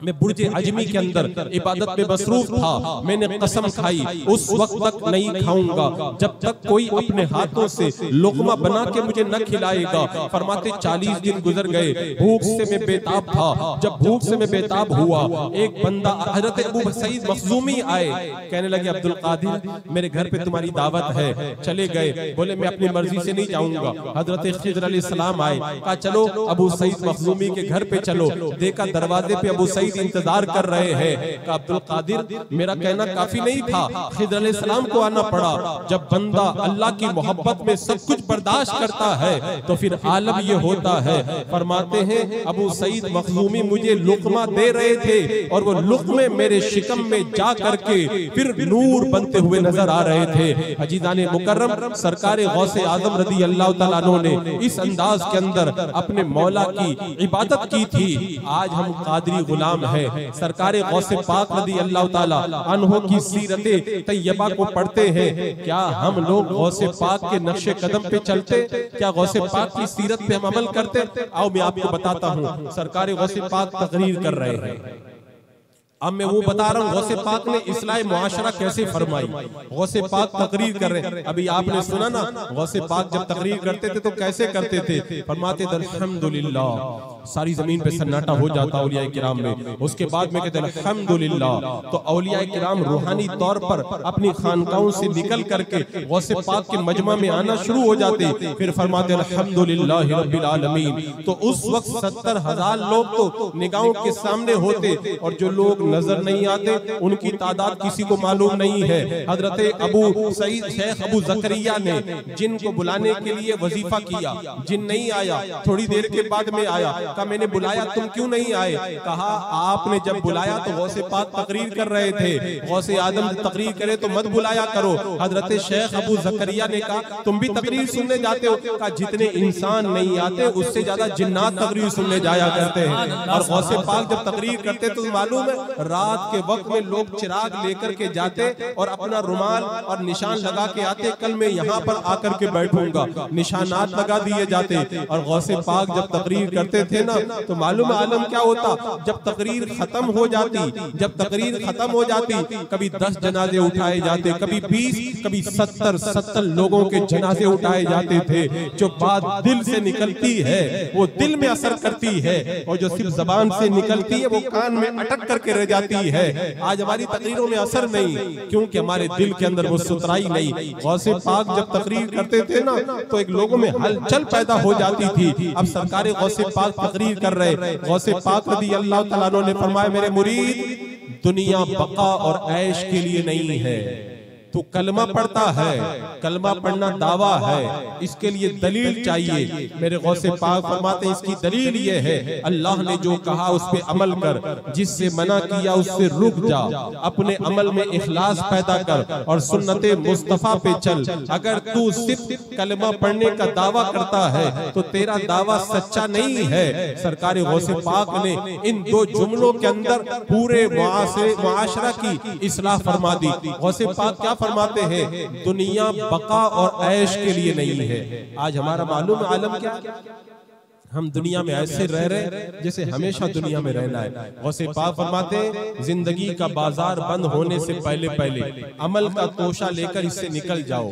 मैं बुर्ज अजमी के अंदर इबादत में मसरूफ था। मैंने कसम खाई उस वक्त तक नहीं खाऊंगा जब तक कोई अपने हाथों से लुक़मा बना के मुझे न खिलाएगा। फरमाते 40 दिन गुजर गए, भूख से मैं बेताब था। जब भूख से मैं बेताब हुआ, एक बंदा हजरत अबू सईद मखज़ूमी आए, कहने लगे अब्दुल कादिर मेरे घर पे तुम्हारी दावत है। चले गए, बोले मैं अपनी मर्जी से नहीं जाऊंगा। हजरत खिज़र अलैहिस्सलाम आए, कहा चलो अबू सईद मखज़ूमी के घर पे चलो। देखा दरवाजे पे अबू सईद इंतजार कर रहे हैं। कहा अब्दुल कादिर मेरा कहना काफी नहीं था, खिज़र अलैहिस्सलाम को आना पड़ा। जब बंदा अल्लाह की मोहब्बत में सब कुछ बर्दाश्त करता है तो फिर आलम ये होता है। फरमाते हैं अबू सईद मखज़ूमी मुझे लुक़मा दे रहे थे और वो लुक़मे मेरे शिकम में जा करके फिर नूर बनते हुए नजर आ रहे थे। अजीज़ाने मुकर्रम सरकार गौसे आज़म रज़ी अल्लाह तआला अन्हु ने इस अंदाज के अंदर अपने मौला की इबादत की थी। आज हम कादरी गुलाम है। सरकार गौसे पाक रज़ी अल्लाह तआला अन्हु की सीरते तैयबा को पढ़ते हैं। क्या हम लोग गौसे पाक के नक्शे कदम पे चलते? क्या गौसे पाक की सीरत पे हम अमल करते? आओ मैं आपको बताता हूँ। सरकार गौसे पाक तकरीर कर रहे हैं, अब मैं वो बता रहा हूँ गौसे पाक ने इस्लाह मुआशरा कैसे फरमाई। गौसे पाक तकरीर कर रहे हैं, अभी आपने सुना ना गौसे पाक जब तकरीर करते थे तो कैसे करते थे। फरमाते थे अल्हम्दुलिल्लाह, सारी जमीन पे सन्नाटा हो जाता औलिया किराम में। उसके बाद में कहते हैं अल्हम्दुलिल्लाह, तो औलिया किराम रूहानी तौर पर अपनी खानकाहों से निकल करके गौसे पाक के मजमा में आना शुरू हो जाते। फिर फरमाते अल्हम्दुलिल्लाह रब्बिल आलमीन। तो उस वक्त 70,000 लोग तो निगाहों के सामने होते और जो लोग नजर नहीं आते उनकी तादाद किसी को मालूम नहीं है। हजरत अबू सईद शेख अबू ज़करिया ने जिन को बुलाने के लिए वजीफा किया, जिन नहीं आया, थोड़ी देर के बाद में आया। कहा मैंने बुलाया, तुम क्यों नहीं आए? कहा आपने जब बुलाया तो गौसे पाक तकरीर कर रहे थे, गौसे आदम तकरीर करे तो मत बुलाया करो। हजरत शेख अबू ज़करिया ने कहा तुम भी तकरीर सुनने जाते हो? कहा जितने इंसान नहीं आते उससे ज्यादा जिन्नात तकरीर सुनने जाया करते हैं। और गौसे पाक जब तकरीर करते तो मालूम है रात के वक्त में लोग चिराग लेकर के जाते और अपना रुमाल और निशान लगा के आते, कल मैं यहाँ पर आकर के बैठूंगा, निशानात लगा दिए जाते। और गौसे पाक जब तकरीर करते थे ना तो मालूम आलम क्या होता, जब तकरीर खत्म हो जाती, जब तकरीर खत्म हो जाती, कभी 10 जनाजे उठाए जाते, कभी 20, कभी 70 लोगों के जनाजे उठाए जाते थे। जो बात दिल से निकलती है वो दिल में असर करती है और जो सिर्फ जबान से निकलती है वो कान में अटक करके रह जाती है। आज हमारी तकरीरों में असर नहीं, क्योंकि हमारे दिल के अंदर वो सुथराई नहीं। गौसे पाक जब तकरीर करते थे ना तो एक लोगों में हलचल पैदा हो जाती थी। अब सरकार गौसे पाक तकरीर कर रहे, गौसे पाक रज़ी अल्लाह तआला अन्हु ने फरमाया मेरे मुरीद दुनिया बका और ऐश के लिए नहीं है। तू कलमा पढ़ता है, कलमा पढ़ना दावा है, इसके लिए दलील चाहिए। मेरे गौसे पाक फरमाते हैं इसकी दलील ये है अल्लाह ने जो कहा उस पे अमल कर, जिससे मना किया उससे रुक जा, अपने अमल में इखलास पैदा कर और सुन्नते मुस्तफा पे चल। अगर तू सिर्फ कलमा पढ़ने का दावा करता है तो तेरा दावा सच्चा नहीं है। सरकार गौसे पाक ने इन 2 जुमलों के अंदर पूरे मुआशरा की इस्लाह फरमा दी। गौसे पाक क्या फरमाते हैं, दुनिया बका और ऐश के लिए नहीं है। आज हमारा मालूम आलम क्या, हम दुनिया में ऐसे रह रहे जैसे हमेशा दुनिया में रहना है। गौसे पाक फरमाते हैं जिंदगी का बाजार बंद होने से पहले पहले अमल का तोशा लेकर इससे निकल जाओ।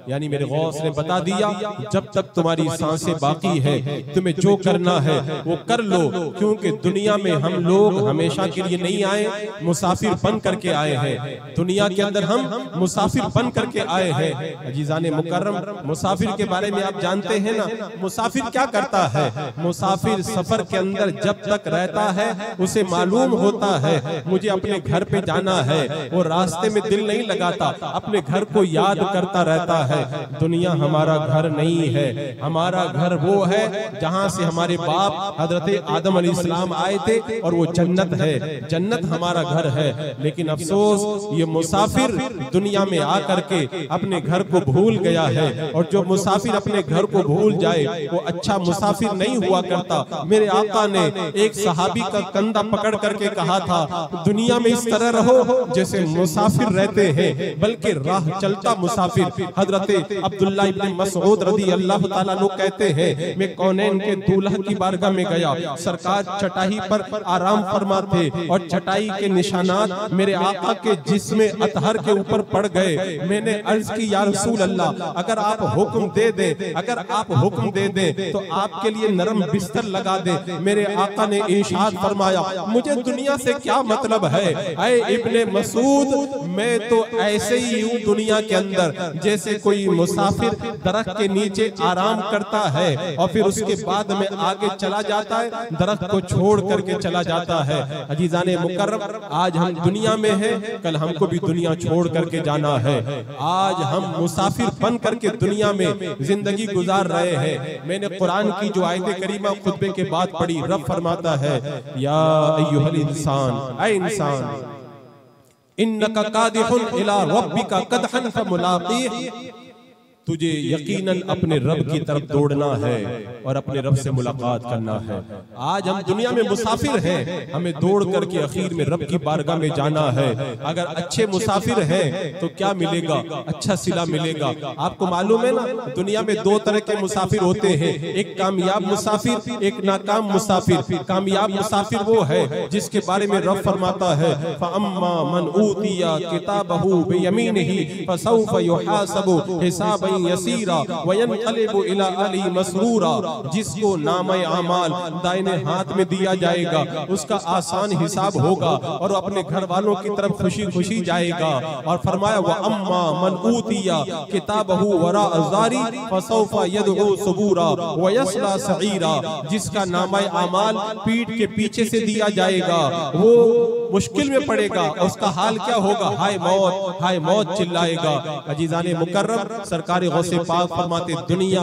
यानी मेरे गौस ने बता दिया जब तक तुम्हारी सांसें बाकी है तुम्हें जो करना है वो कर लो, क्योंकि दुनिया में हम लोग हमेशा के लिए नहीं आए, मुसाफिर बन करके आए हैं। दुनिया के अंदर हम मुसाफिर बन करके आए हैं। अजीज़ाने मुकर्रम, मुसाफिर के बारे में आप जानते हैं ना, मुसाफिर क्या करता है? मुसाफिर सफर के अंदर जब तक रहता है उसे मालूम होता है मुझे अपने घर पे जाना है, वो रास्ते में दिल नहीं लगाता, अपने घर को याद करता रहता है। दुनिया हमारा घर नहीं है, हमारा घर वो है जहाँ से हमारे बाप हजरत आदम अलैहिस्सलाम आए थे और वो जन्नत है, जन्नत हमारा घर है। लेकिन अफसोस ये मुसाफिर दुनिया में आकर के अपने घर को भूल गया है, और जो मुसाफिर अपने घर को भूल जाए वो अच्छा मुसाफिर नहीं नहीं हुआ करता। मेरे आका ने एक सहाबी का कंधा पकड़ करके कहा था, दुनिया में इस तरह रहो जैसे मुसाफिर रहते हैं, बल्कि राह चलता मुसाफिर। हजरत अब्दुल्ला इब्न मसऊद रज़ी अल्लाह ताला अन्हु कहते हैं, मैं कौनैन के दूल्हा की बारगाह में गया, सरकार चटाई पर आराम फरमा थे और चटाई के निशानात मेरे आका के जिस्म अतहर के ऊपर पड़ गए। मैंने अर्ज की, या रसूल अल्लाह, अगर आप हुक्म दे दें, अगर आप हुक्म दे दें तो आपके लिए नरम बिस्तर लगा दे। मेरे आका ने इरशाद फरमाया, मुझे दुनिया से क्या मतलब है ऐ इब्ने मसूद, मैं तो ऐसे ही हूँ दुनिया के अंदर जैसे कोई मुसाफिर दरख्त के नीचे आराम करता है और फिर उसके बाद में आगे चला जाता है, दरख्त को छोड़ करके चला जाता है। अजीजाने मुकर्रम, आज हम दुनिया में हैं, कल हमको भी दुनिया छोड़ करके जाना है। आज हम मुसाफिर बन करके दुनिया में जिंदगी गुजार रहे हैं। मैंने कुरान की जो आयत करीमा खुतबे के बाद पढ़ी, रब फरमाता है, या अय्युहल इंसान, ऐ इंसान, इन्नका कादिहुन इला रब्बिका कदहन फमुलाक़ीह, तुझे यकीनन अपने रब की तरफ दौड़ना है और अपने रब से मुलाकात करना है। आज हम दुनिया में मुसाफिर हैं, हमें दौड़ करके आखिर में रब की बारगाह में जाना है। अगर अच्छे मुसाफिर हैं तो क्या मिलेगा? अच्छा सिला मिलेगा। आपको मालूम है ना, दुनिया में दो तरह के मुसाफिर होते हैं, एक कामयाब मुसाफिर, एक नाकाम मुसाफिर। कामयाब मुसाफिर वो है जिसके बारे में रब फरमाता है, फअम्मा मन ऊतिया किताबहु बियमीनिही फसौफ युहासबु हिसाबन यसीरा वयनक़लिबु इला अहलिही मसरूरा, जिसको नामे आमाल दाहिने हाथ में दिया जाएगा, उसका आसान हिसाब होगा और अपने घर वालों की तरफ खुशी खुशी जाएगा। और फरमाया, व अम्मा मन ऊतिया किताबहु वरा ज़ारी फसौफा यदउ सुबूरा व यसला सईरा, जिसका नामे आमाल पीठ के पीछे से दिया जाएगा, वो मुश्किल में पड़ेगा, उसका हाल क्या होगा? हाय मौत चिल्लाएगा। अजीजाने मुकर्रम, सरकार गौसे पाक फरमाते, दुनिया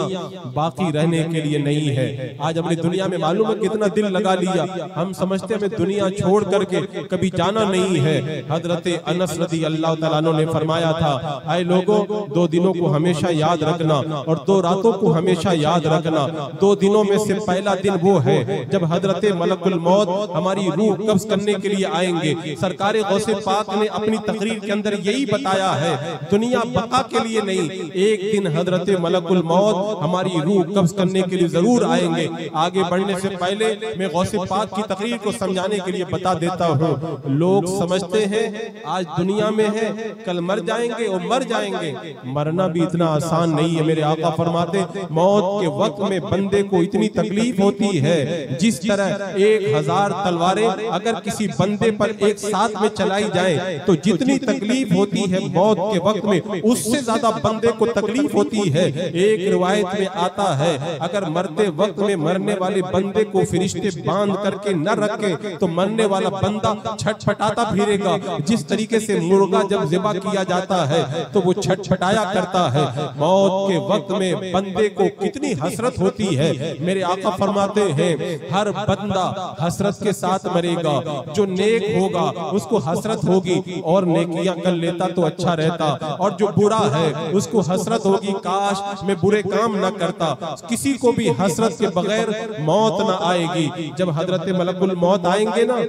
बाकी रहने के लिए नहीं है। आज हमने दुनिया में मालूम है कितना दिल लगा लिया, हम समझते हमें दुनिया छोड़ करके कभी जाना नहीं है। हजरत अनस रज़ी अल्लाह तआला अन्हु ने फरमाया था, ऐ लोगों, 2 दिनों को हमेशा याद रखना और 2 रातों को हमेशा याद रखना। 2 दिनों में से पहला दिन वो है जब हजरत मलकुल मौत हमारी रूह कब्ज करने के लिए आएंगे। सरकार गौसे पाक ने अपनी तकरीर के अंदर यही बताया है, दुनिया बका के लिए नहीं, एक दिन हजरत मलकुल मौत हमारी रूह कब्ज करने के लिए जरूर आएंगे। आगे बढ़ने से पहले मैं गौसे पाक की तकरीर को समझाने के लिए बता देता हूँ। लोग समझते हैं आज दुनिया में है, कल मर जाएंगे और मर जाएंगे। मरना भी इतना आसान नहीं है। मेरे आका फरमाते, मौत के वक्त में बंदे को इतनी तकलीफ होती है, जिस तरह 1000 तलवारें अगर किसी बंदे पर एक साथ में चलाई जाए तो जितनी तकलीफ होती है मौत के वक्त में, उससे ज्यादा बंदे को तकलीफ होती है। एक रिवायत में आता है, अगर मरते वक्त में मरने वाले बंदे को फरिश्ते बांध करके न रखे तो मरने वाला बंदा छटपटाता फिरेगा। जिस तरीके से मुर्गा जब ज़िबा किया जाता है तो वो छटपटाया करता है। मौत के वक्त में बंदे को कितनी हसरत होती है। मेरे आका फरमाते हैं, हर बंदा हसरत के साथ मरेगा। जो नेक होगा उसको हसरत होगी और नेकियां कर लेता तो अच्छा रहता, और जो बुरा है उसको हसरत होगी, काश मैं बुरे काम न करता। किसी को भी हसरत के बगैर मौत न आएगी। जब हजरत मलकुल मौत आएंगे ना,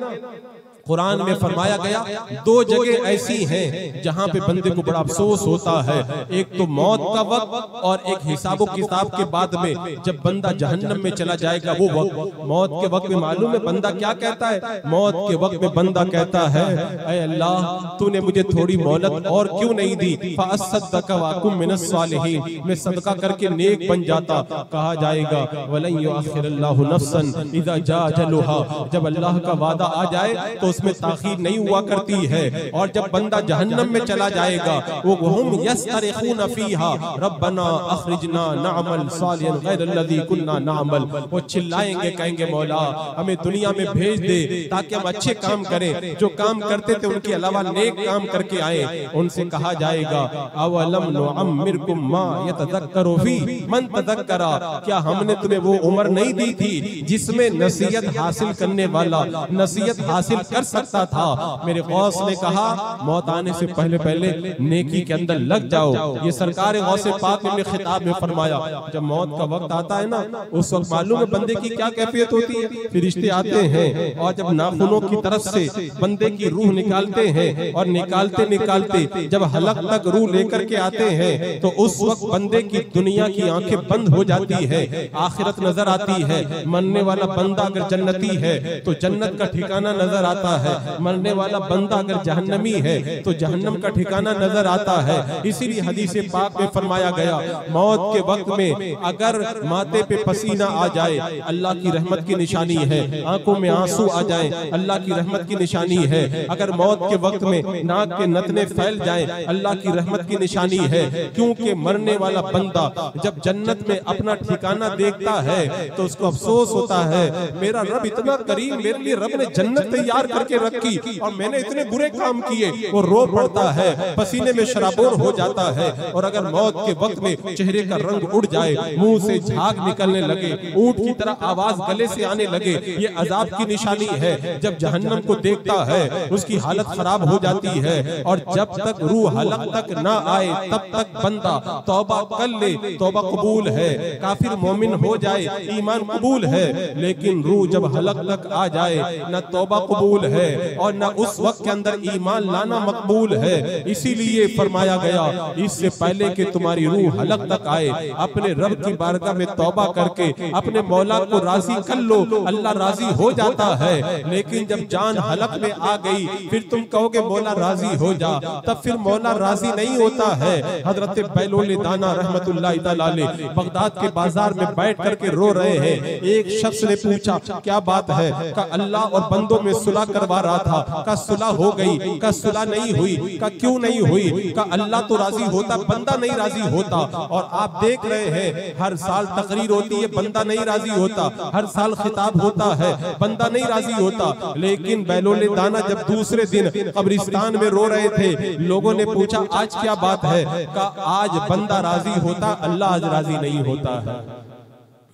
कुरान में फरमाया गया 2 जगह ऐसी हैं जहां पे बंदे को बड़ा अफसोस होता है। एक तो मौत का वक्त और एक हिसाबो किताब के बाद में जब बंदा जहन्नम में चला जाएगा वो वक्त। मौत के वक्त में मालूम है बंदा क्या कहता है? मौत के वक्त में बंदा कहता है, ऐ अल्लाह, तूने मुझे थोड़ी मोहलत और क्यों नहीं दी? फ़अस्सद्दक़ व अकुम मिनस सालिहीन, मैं सदका करके नेक बन जाता। कहा जाएगा, वलन युअख़िरुल्लाहु नफ़्सन इज़ा जाअ अजलुहा, जब अल्लाह का वादा आ जाए तो उसमें ताखीर नहीं हुआ करती है। और जब बंदा जहन्नम में चला जाएगा, वो हुम यस्तरिखून फीहा रब्बना अखरिजना नअमल सालिहन गैरल्लज़ी कुन्ना नअमल, वो चिल्लाएंगे, कहेंगे मौला हमें दुनिया में भेज दे ताकि हम अच्छे काम करें, जो काम करते थे उनके अलावा नेक काम करके आए। उनसे कहा जाएगा, अवलम नुअम्मिरकुम मा यतज़क्करु फी मन तज़क्करा, क्या हमने तुम्हें वो उम्र नहीं दी थी जिसमें नसीहत हासिल करने वाला नसीहत हासिल कर सकता था। मेरे गौस ने कहा मौत आने से पहले पहले नेकी के अंदर लग जाओ। ये सरकार गौसे पाक ने खिताब में फरमाया। जब मौत का वक्त आता है ना, उस वक्त मालूम है बंदे की क्या कैफियत होती है। फरिश्ते आते हैं और जब नाखूनों की तरफ से बंदे की रूह निकालते हैं और निकालते निकालते जब हलक तक रूह लेकर के आते हैं तो उस वक्त बंदे की दुनिया की आंखें बंद हो जाती है, आखिरत नजर आती है। मरने वाला बंदा अगर जन्नती है तो जन्नत का ठिकाना नजर आता है, मरने वाला बंदा अगर जहन्नमी है तो जहन्नम का ठिकाना नजर आता है। इसीलिए हदीस पाक में फरमाया गया मौत के वक्त में अगर माथे पे पसीना आ जाए अल्लाह की रहमत की निशानी है, आंखों में आंसू आ जाए अल्लाह की रहमत की निशानी है। अगर मौत के वक्त में नाक के नतने फैल जाए अल्लाह की रहमत की निशानी है। क्योंकि मरने वाला बंदा जब जन्नत में अपना ठिकाना देखता है तो उसको अफसोस होता है मेरा रब इतना करीम, मेरे लिए रब ने जन्नत तैयार करके रखी और मैंने इतने बुरे काम किए। वो रो पड़ता है, पसीने में शराबोर हो जाता है। और अगर मौत के वक्त में चेहरे का रंग उड़ जाए, मुंह से झाग निकलने लगे, ऊंट की तरह आवाज गले से आने लगे, ये अजाब की निशानी है। जब जहन्नम को देखता है उसकी हालत खराब हो जाती है। और जब तक रूह हलक तक ना आए तब तक बंदा तौबा कर ले, तौबा कबूल है। काफिर मोमिन हो जाए ईमान कबूल है, लेकिन रूह जब हलक तक आ जाए न तौबा कबूल है और न उस वक्त के अंदर ईमान लाना मकबूल है। इसीलिए फरमाया गया इससे पहले कि तुम्हारी रूह हलक तक आए अपने रब की बारगाह में तौबा करके अपने मौला को राजी कर लो, अल्लाह राजी हो जाता है। लेकिन जब जान हलक में आ गई फिर तुम कहोगे मौला राजी हो जा, तब फिर मौला राजी नहीं होता है। हजरत बैलोल दाना रहमतुल्लाह तआला अलैह बगदाद के बाजार में बैठ करके रो रहे हैं। एक शख्स ने पूछा क्या बात है? का अल्लाह और बंदों में सुलह करवा रहा था। का सुलह हो गई? का सुलह नहीं हुई? का क्यों नहीं हुई? का अल्लाह तो राजी होता, बंदा नहीं राजी होता। और आप देख रहे हैं हर साल तकरीर होती है, बंदा नहीं राजी होता। हर साल खिताब होता है, बंदा नहीं राजी होता। लेकिन बैलोल दाना जब दूसरे दिन कब्रिस्तान में रो रहे थे, लोगों ने पूछा आज क्या बात है? का आज बंदा राजी होता, अल्लाह आज राजी नहीं होता है।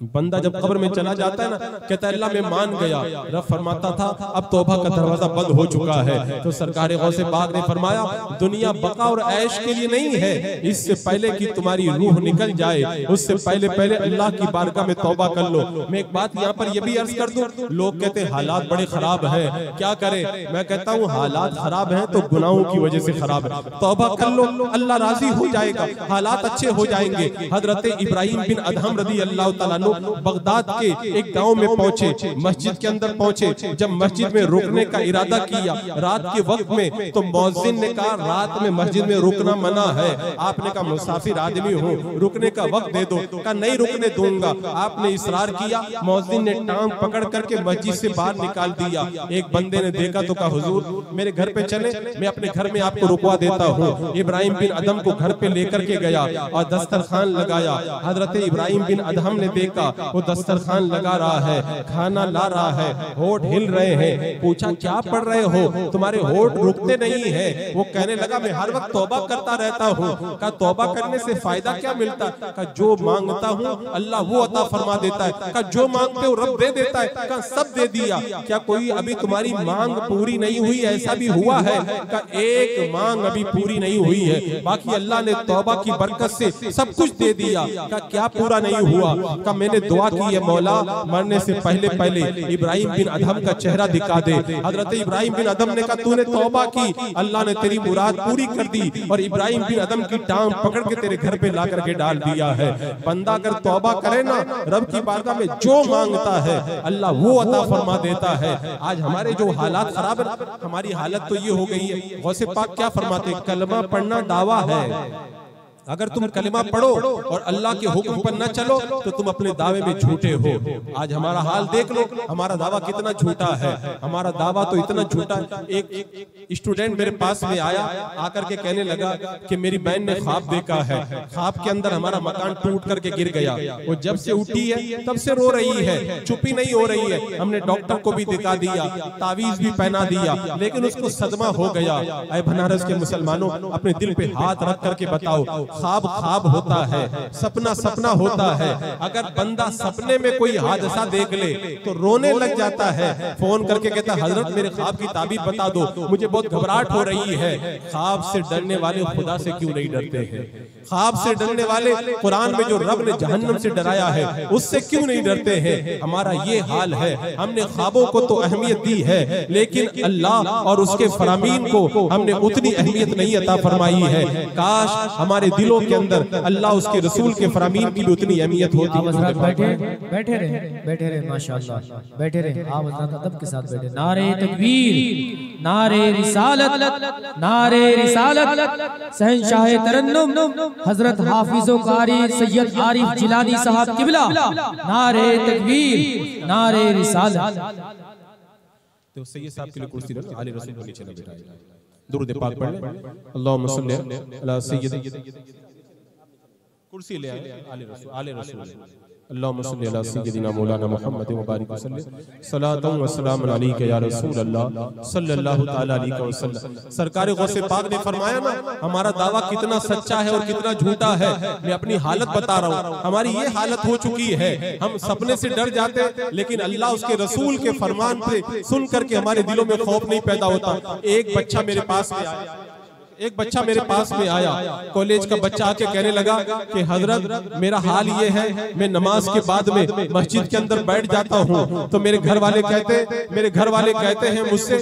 बंदा जब कब्र में चला जाता है ना, कहता है अल्लाह मैं मान गया। रब फरमाता था अब तौबा का दरवाजा बंद हो चुका है। तो सरकार गौसे पाक ने फरमाया दुनिया बका और ऐश के लिए नहीं है, इससे पहले कि तुम्हारी रूह निकल जाए उससे पहले पहले अल्लाह की बारगाह में तौबा कर लो। मैं एक बात यहाँ पर यह भी अर्ज कर दूं, लोग कहते हैं हालात बड़े खराब है, क्या करें? मैं कहता हूँ हालात खराब है तो गुनाहों की वजह से खराब है। तौबा कर लो, अल्लाह राजी हो जाएगा, हालात अच्छे हो जाएंगे। हजरत इब्राहिम बिन अदहम रज़ी अल्लाह तआला बगदाद के एक गांव में पहुंचे, मस्जिद के अंदर पहुंचे। जब मस्जिद में रुकने का इरादा किया रात के वक्त में, तो मौजिन ने कहा रात में मस्जिद में रुकना मना है। आपने कहा मुसाफिर आदमी हूँ, रुकने का वक्त दे दो। कहा नहीं रुकने दूंगा। आपने इसरार किया, मौजिन ने टांग पकड़ करके मस्जिद से बाहर निकाल दिया। एक बंदे ने देखा तो कहा हुजूर मेरे घर पे चले, मैं अपने घर में आपको रुकवा देता हूँ। इब्राहिम बिन अदहम को घर पे लेकर के गया और दस्तरखान लगाया। हजरत इब्राहिम बिन अदहम ने देखा वो दस्तरखान लगा रहा है, खाना ला रहा है, होठ हिल रहे हैं। पूछा क्या पढ़ रहे हो? तुम्हारे होठ रुकते नहीं है। वो कहने लगा मैं हर वक्त तौबा करता रहता हूँ। कहा तौबा करने से फायदा क्या मिलता? कहा जो मांगता हूँ अल्लाह वो अता फरमा देता है। कहा जो मांगते हो रब दे देता है। कहा सब दे दिया। क्या कोई अभी तुम्हारी मांग पूरी नहीं हुई? ऐसा भी हुआ है? कहा एक मांग अभी पूरी नहीं हुई है, बाकी अल्लाह ने तौबा की बरकत से सब कुछ दे दिया। कहा क्या पूरा नहीं हुआ? कहा मैंने दुआ की है मौला मरने से पहले पहले इब्राहिम बिन अदहम का चेहरा दिखा दे। हजरत इब्राहिम बिन अदहम ने कहा तूने तौबा की, अल्लाह ने तेरी मुराद पूरी कर दी और इब्राहिम बिन अदहम की टांग पकड़ के तेरे घर पे ला करके डाल दिया है। बंदा अगर तौबा करे ना रब की बारगाह में जो मांगता है अल्लाह वो अता फरमा देता है। आज हमारे जो हालात खराब है, हमारी हालत तो ये हो गई है। गौसे पाक क्या फरमाते? कलमा पढ़ना दावा है। अगर तुम कलिमा पढ़ो और अल्लाह के हुक्म पर न चलो तो तुम अपने दावे में झूठे हो। आज हमारा हाल देख लो, हमारा दावा कितना झूठा है। हमारा दावा तो इतना झूठा। एक स्टूडेंट मेरे पास में आया, आकर के कहने लगा कि मेरी बहन ने ख्वाब देखा है, ख्वाब के अंदर हमारा मकान टूट करके गिर गया। वो जब से उठी है तब से रो रही है, चुप्पी नहीं हो रही है। हमने डॉक्टर को भी दिखा दिया, तावीज भी पहना दिया, लेकिन उसको सदमा हो गया। ऐ बनारस के मुसलमानों अपने दिल पे हाथ रख करके बताओ ख्वाब ख्वाब होता है, सपना सपना होता है। अगर बंदा सपने में कोई हादसा देख ले तो रोने लग जाता है, फोन करके कहता है हजरत मेरे ख्वाब की ताबीर बता दो, मुझे बहुत घबराहट हो रही है। ख्वाब से डरने वाले खुदा से क्यों नहीं डरते हैं? ख्वाब से डरने वाले कुरान में जो रब ने जहन्नम से डराया है उससे क्यों नहीं डरते हैं? हमारा ये हाल है। हमने ख्वाबों को तो अहमियत दी है, लेकिन अल्लाह और उसके फरामीन को हमने उतनी अहमियत नहीं अता फरमाई है। काश हमारे दिलों के अंदर अल्लाह उसके रसूल के फरामीन की भी उतनी अहमियत होती। बैठे रहे माशाअल्लाह, बैठे रहे आप हज़रात अदब के साथ बैठे। नारे तकबीर, नारे रिसालत, नारे रिसालत। शहंशाह तरन्नुम हजरत हाफिज़ो कारी सैयद आरिफ जिलानी साहब किबला, नारे तकबीर, नारे रिसालत। तो सैयद साहब के लिए कुर्सी रख, आले रसूल को नीचे न बिठाएं। दुरूद पाक पढ़ लें। अल्लाहुम्मा सल्ली अला सय्यद, कुर्सी ले आए, आले रसूल। अल्लाहुम्मा सल्ली अला सय्यदिना मौलाना मुहम्मद व बारिक वसल्लम सलातन व सलाम अलैका या रसूल अल्लाह सल्लल्लाहु तआला अलैहि वसल्लम। सरकार गौसे पाक ने फरमाया ना, हमारा दावा कितना सच्चा है और कितना झूठा है। मैं अपनी हालत बता रहा हूँ, हमारी ये हालत हो चुकी है। हम सपने से डर जाते, लेकिन अल्लाह उसके रसूल के फरमान से सुन करके हमारे दिलों में खौफ नहीं पैदा होता। एक बच्चा मेरे पास में आया, एक बच्चा मेरे पास में आया, कॉलेज का बच्चा आके कहने लगा कि हजरत मेरा हाल ये है, मैं नमाज के बाद में मस्जिद के अंदर बैठ जाता हूँ तो मेरे घर वाले कहते हैं मुझसे,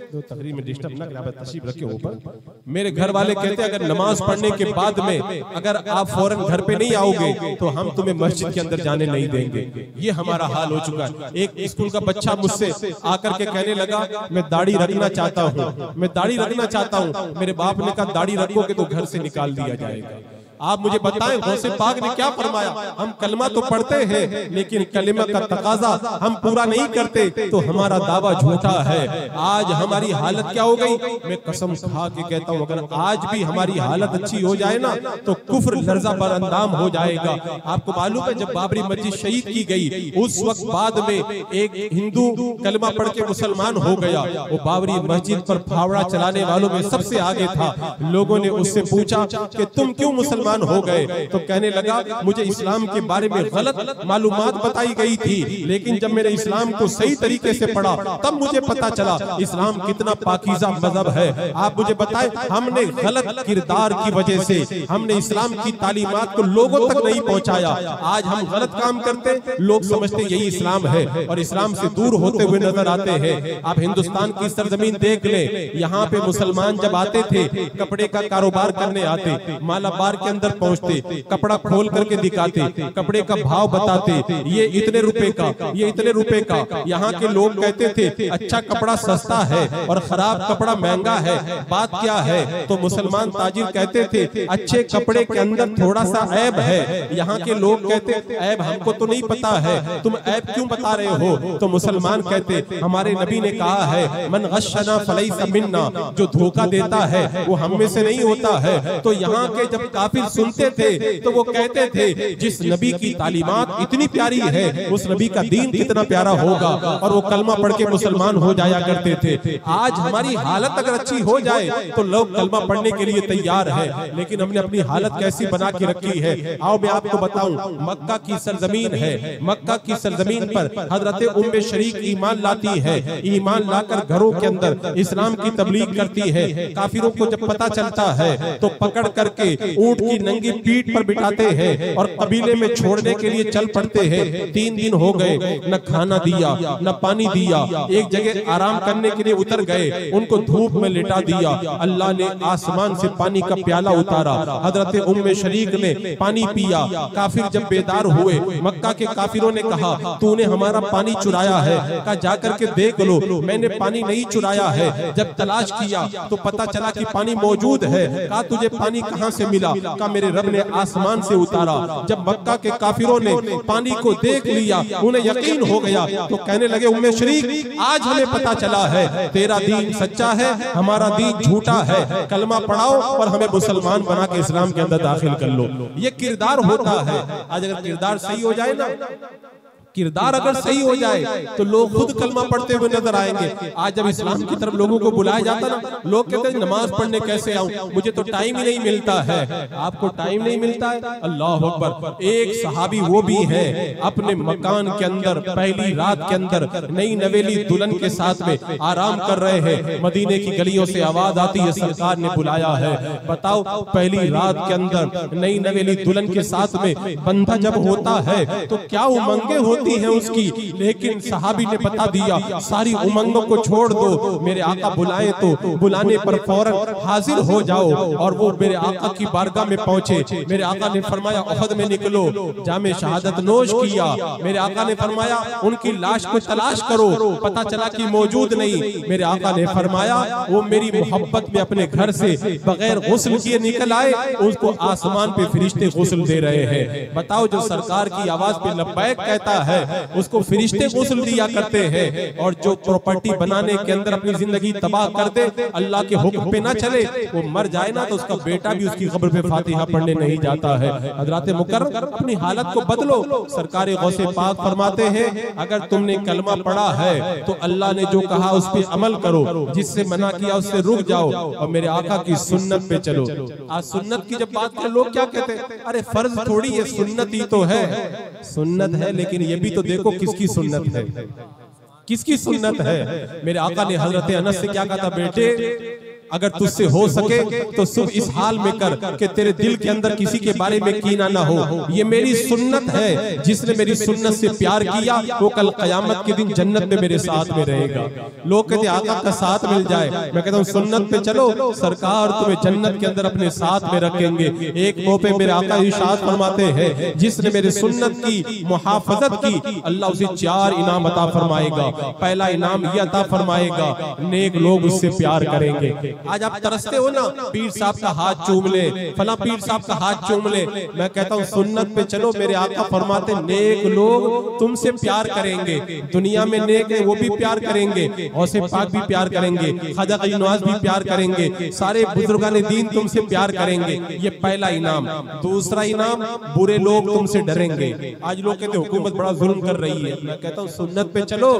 तकरीर में डिस्टर्ब ना करें, तशरीफ रखे ऊपर। मेरे घर वाले कहते हैं अगर नमाज पढ़ने के बाद में अगर आप फौरन घर पे नहीं आओगे तो हम तुम्हें मस्जिद के अंदर जाने नहीं देंगे। ये हमारा हाल हो चुका है। एक स्कूल का बच्चा मुझसे आकर के कहने लगा मैं दाढ़ी रखना चाहता हूँ, मैं दाढ़ी रखना चाहता हूँ। मेरे बाप ने कहा दाढ़ी रखोगे तो घर से निकाल दिया जाएगा। आप मुझे बताएं गौसे पाक ने क्या फरमाया? हम कलमा तो पढ़ते हैं लेकिन कलमा का तकाजा हम पूरा नहीं करते तो हमारा दावा झूठा है। आज हमारी हालत क्या हो गई? मैं कसम खा के कहता हूं, अगर आज भी हमारी हालत अच्छी हो जाए ना तो कुफ्र लर्जा पर अंदाम हो जाएगा। आपको मालूम है जब बाबरी मस्जिद शहीद की गई उस वक्त बाद में एक हिंदू कलमा पढ़ के मुसलमान हो गया। वो बाबरी मस्जिद पर फावड़ा चलाने वालों में सबसे आगे था। लोगों ने उससे पूछा कि तुम क्यों मुसलमान हो गए? तो कहने लगा मुझे इस्लाम के बारे में गलत मालूमात बताई गई थी, लेकिन जब मैंने इस्लाम को सही तरीके से पढ़ा तब मुझे पता चला इस्लाम कितना पाकीज़ा मजहब है। आप मुझे बताएं, हमने गलत किरदार की वजह से हमने इस्लाम की तालीमात को लोगों तक नहीं पहुंचाया। आज हम गलत काम करते, लोग समझते यही इस्लाम है और इस्लाम से दूर होते हुए नजर आते हैं। आप हिंदुस्तान की सरजमीन देख ले, यहाँ पे मुसलमान जब आते थे कपड़े का कारोबार करने आते, मालाबार के अंदर पहुंचते, कपड़ा खोल करके दिखाते, कपड़े का भाव बताते, ये इतने रुपए का, ये इतने रुपए का। यहाँ के लोग कहते थे अच्छा कपड़ा सस्ता है और खराब कपड़ा महंगा है। बात क्या है? तो मुसलमान ताजिर कहते थे अच्छे कपड़े के अंदर थोड़ा सा ऐब है। यहाँ के लोग कहते ऐब हमको तो नहीं पता है, तुम ऐब क्यों बता रहे हो? तो मुसलमान कहते हमारे नबी ने कहा है मन गश्शना फलैसा मिन्ना, जो धोखा देता है वो हम में से नहीं होता है। तो यहाँ के जब काफिर सुनते थे तो वो कहते थे जिस नबी की तालीमात इतनी प्यारी है उस नबी का दीन कितना प्यारा होगा, और वो कलमा पढ़ के मुसलमान हो जाया करते थे। आज हमारी हालत अगर अच्छी हो जाए तो लोग कलमा पढ़ने के लिए तैयार है, लेकिन हमने अपनी हालत कैसी बना के रखी है? आओ मैं आपको बताऊं, मक्का की सरजमीन है, मक्का की सरजमीन पर हजरत उम्मे शरीक ईमान लाती है, ईमान लाकर घरों के अंदर इस्लाम की तबलीग करती है। काफिरों को जब पता चलता है तो पकड़ करके ऊंट की नंगी पीठ पर बिठाते हैं और कबीले में छोड़ने के लिए चल पड़ते हैं। 3 दिन हो गए, न खाना दिया न पानी दिया, एक जगह आराम करने के लिए उतर गए, उनको धूप में लिटा दिया। अल्लाह ने आसमान से पानी का प्याला उतारा, हजरत उम्मे शरीक ने पानी पिया। काफिर जब बेदार हुए, मक्का के काफिरों ने कहा तूने हमारा पानी चुराया है। कहा जाकर के देख लो, मैंने पानी नहीं चुराया है। जब तलाश किया तो पता चला कि पानी मौजूद है। कहा तुझे पानी कहां से मिला? का मेरे रब ने आसमान से उतारा। जब मक्का के काफिरों ने पानी को देख लिया, उन्हें यकीन हो गया, तो कहने लगे उम्मे शरीक आज हमें पता चला है तेरा दीन सच्चा है, हमारा दीन झूठा है। कलमा पढ़ाओ और हमें मुसलमान बना के इस्लाम के अंदर दाखिल कर लो। ये किरदार होता है। आज अगर किरदार सही हो जाए ना किरदार अगर सही हो जाए तो लोग खुद कलमा पढ़ते हुए नजर आएंगे। आज जब इस्लाम की तरफ लोगों को बुलाया जाता ना, लोग कहते हैं नमाज पढ़ने कैसे आऊं, मुझे तो टाइम ही नहीं मिलता है। आपको टाइम नहीं मिलता है? अल्लाह अकबर। एक सहाबी वो भी है अपने मकान के अंदर पहली रात के अंदर नई नवेली दुल्हन के साथ में आराम कर रहे हैं, मदीने की गलियों से आवाज आती है सरकार ने बुलाया है। बताओ पहली रात के अंदर नई नवेली दुल्हन के साथ में बंधा जब होता है तो क्या उमंगे होती है उसकी, लेकिन सहाबी ने बता दिया सारी उमंगों को छोड़ दो, मेरे आका बुलाए तो बुलाने पर फौरन हाजिर हो जाओ। और वो मेरे आका की बारगाह में पहुंचे। मेरे आका ने फरमाया ओहद में निकलो, जामे शहादत नोश किया। मेरे आका ने फरमाया उनकी लाश को तलाश करो, पता चला कि मौजूद नहीं। मेरे आका ने फरमाया वो मेरी मोहब्बत में अपने घर से बगैर गुस्ल किए निकल आए, उसको आसमान पे फरिश्ते गुस्ल दे रहे हैं। बताओ जो सरकार की आवाज पे लब्बैक कहता है उसको फरिश्ते गुस्ल दिया करते हैं, और जो प्रॉपर्टी बनाने के अंदर अपनी जिंदगी तबाह कर दे, अल्लाह के हुक्म पे ना चले, वो मर जाए ना तो उसका बेटा भी उसकी कब्र पे फातिहा पढ़ने नहीं जाता है। हज़रात मुकर्रम अपनी हालत को बदलो। सरकार गौसे पाक फरमाते हैं अगर तुमने कलमा पढ़ा है तो अल्लाह ने जो कहा उस पे अमल करो, जिससे मना किया उससे रुक जाओ और मेरे आका की सुन्नत पे चलो। आज सुन्नत की जब बात करें लोग क्या कहते हैं, अरे फर्ज थोड़ी है, सुन्नत ही तो है। सुन्नत है लेकिन ये भी तो देखो किसकी सुन्नत है, किसकी सुन्नत है। मेरे आका ने हजरत अनस से क्या कहा था, बेटे अगर तुझसे हो सके तो सुबह इस हाल में कर कि तेरे दिल के अंदर किसी के बारे में कीना ना हो। ये मेरी सुन्नत है, जिसने मेरी सुन्नत से प्यार किया वो कल कयामत के दिन जन्नत में मेरे साथ में रहेगा। लोग कहते आका का साथ मिल जाए, मैं कहता हूँ सुन्नत पे चलो, सरकार तुम्हें जन्नत के अंदर अपने साथ में रखेंगे। एक मौके मेरे आका इरशाद फरमाते हैं जिसने मेरे सुन्नत की मुहाफजत की अल्लाह उसे 4 इनाम अता फरमाएगा। पहला इनाम ये अता फरमाएगा नेक लोग उससे प्यार करेंगे। आज आप तरसते हो ना, पीर साहब का हाथ चूम ले, फला पीर साहब का हाथ चूम ले। मैं कहता हूँ सुन्नत पे चलो, मेरे आका फरमाते नेक लोग तुमसे प्यार करेंगे। दुनिया में नेक है वो भी प्यार करेंगे, गौसे पाक भी प्यार करेंगे, ख्वाजा क़ाज़ी नवाज़ भी प्यार करेंगे, सारे बुजुर्गान दीन तुमसे प्यार करेंगे। ये पहला इनाम। दूसरा इनाम बुरे लोग तुमसे डरेंगे। आज लोग कहते हुकूमत बड़ा जुल्म कर रही है, मैं कहता हूँ सुन्नत पे चलो,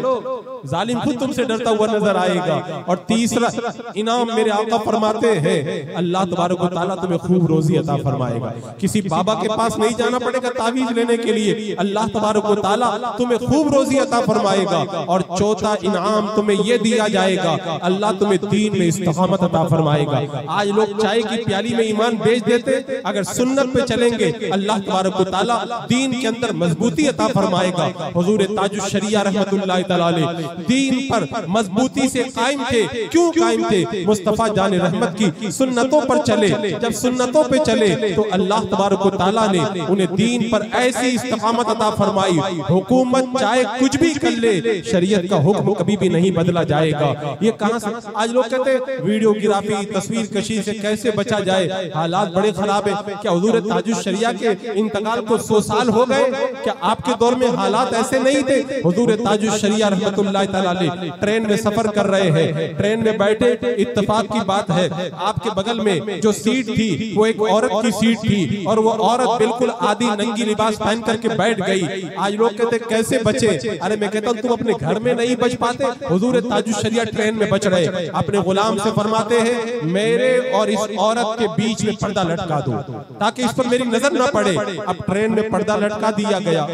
जालिम खुद तुमसे डरता हुआ नजर आएगा। और तीसरा इनाम मेरे आका फरमाते हैं अल्लाह तबारक व तआला तुम्हें खूब रोजी अता फरमाएगा। किसी बाबा के पास नहीं जाना पड़ेगा तावीज लेने के लिए, अल्लाह तबारक व तआला तुम्हें खूब रोजी अता फरमाएगा। और चौथा इनाम तुम्हें यह दिया जाएगा अल्लाह तुम्हें दीन में इस्तिकामत अता फरमाएगा। आज लोग चाय की प्याली में ईमान बेच देते, अगर सुन्नत पे चलेंगे अल्लाह तबारक व तआला दीन के अंदर मजबूती अता फरमाएगा। हुजूर ताजुश शरिया रहमतुल्लाह तआला अलैह दीन पर मजबूती से कायम थे। क्यों कायम थे? मुस्तफा जाने रहमत की सुन्नतों पर चले। जब सुन्नतों पे चले तो अल्लाह तबारक व तआला ने उन्हें दीन पर ऐसी इस्तिकामत अता फरमाई, हुकूमत चाहे कुछ भी कर ले, शरीयत का हुक्म कभी भी नहीं बदला जाएगा। ये कहां से? आज लोग कहते हैं वीडियोग्राफी तस्वीर कशी से कैसे बचा जाए, हालात बड़े खराब है। क्या हुजूर ताजुश शरिया के इंतकाल को 100 साल हो गए? क्या आपके दौर में हालात ऐसे नहीं थे? हुजूर ताजुश शरिया रहमतुल्लाह तआला अलैह ट्रेन में सफर कर रहे हैं, ट्रेन में बैठे, इत्तेफाक की बात है आपके बगल में जो सीट थी वो एक औरत की सीट थी और वो औरत बिल्कुल आधी नंगी लिबास पहन करके बैठ गई। आज लोग कहते कैसे बचे? अरे मैं कहता हूँ तुम अपने घर में नहीं बच पाते, हुजूर ताजुश शरिया ट्रेन में बच रहे। अपने गुलाम से फरमाते हैं मेरे और इस औरत के बीच में पर्दा लटका दो ताकि इस पर मेरी नजर न पड़े। अब ट्रेन में पर्दा लटका दिया गया।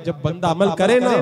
जब बंदा अमल करे ना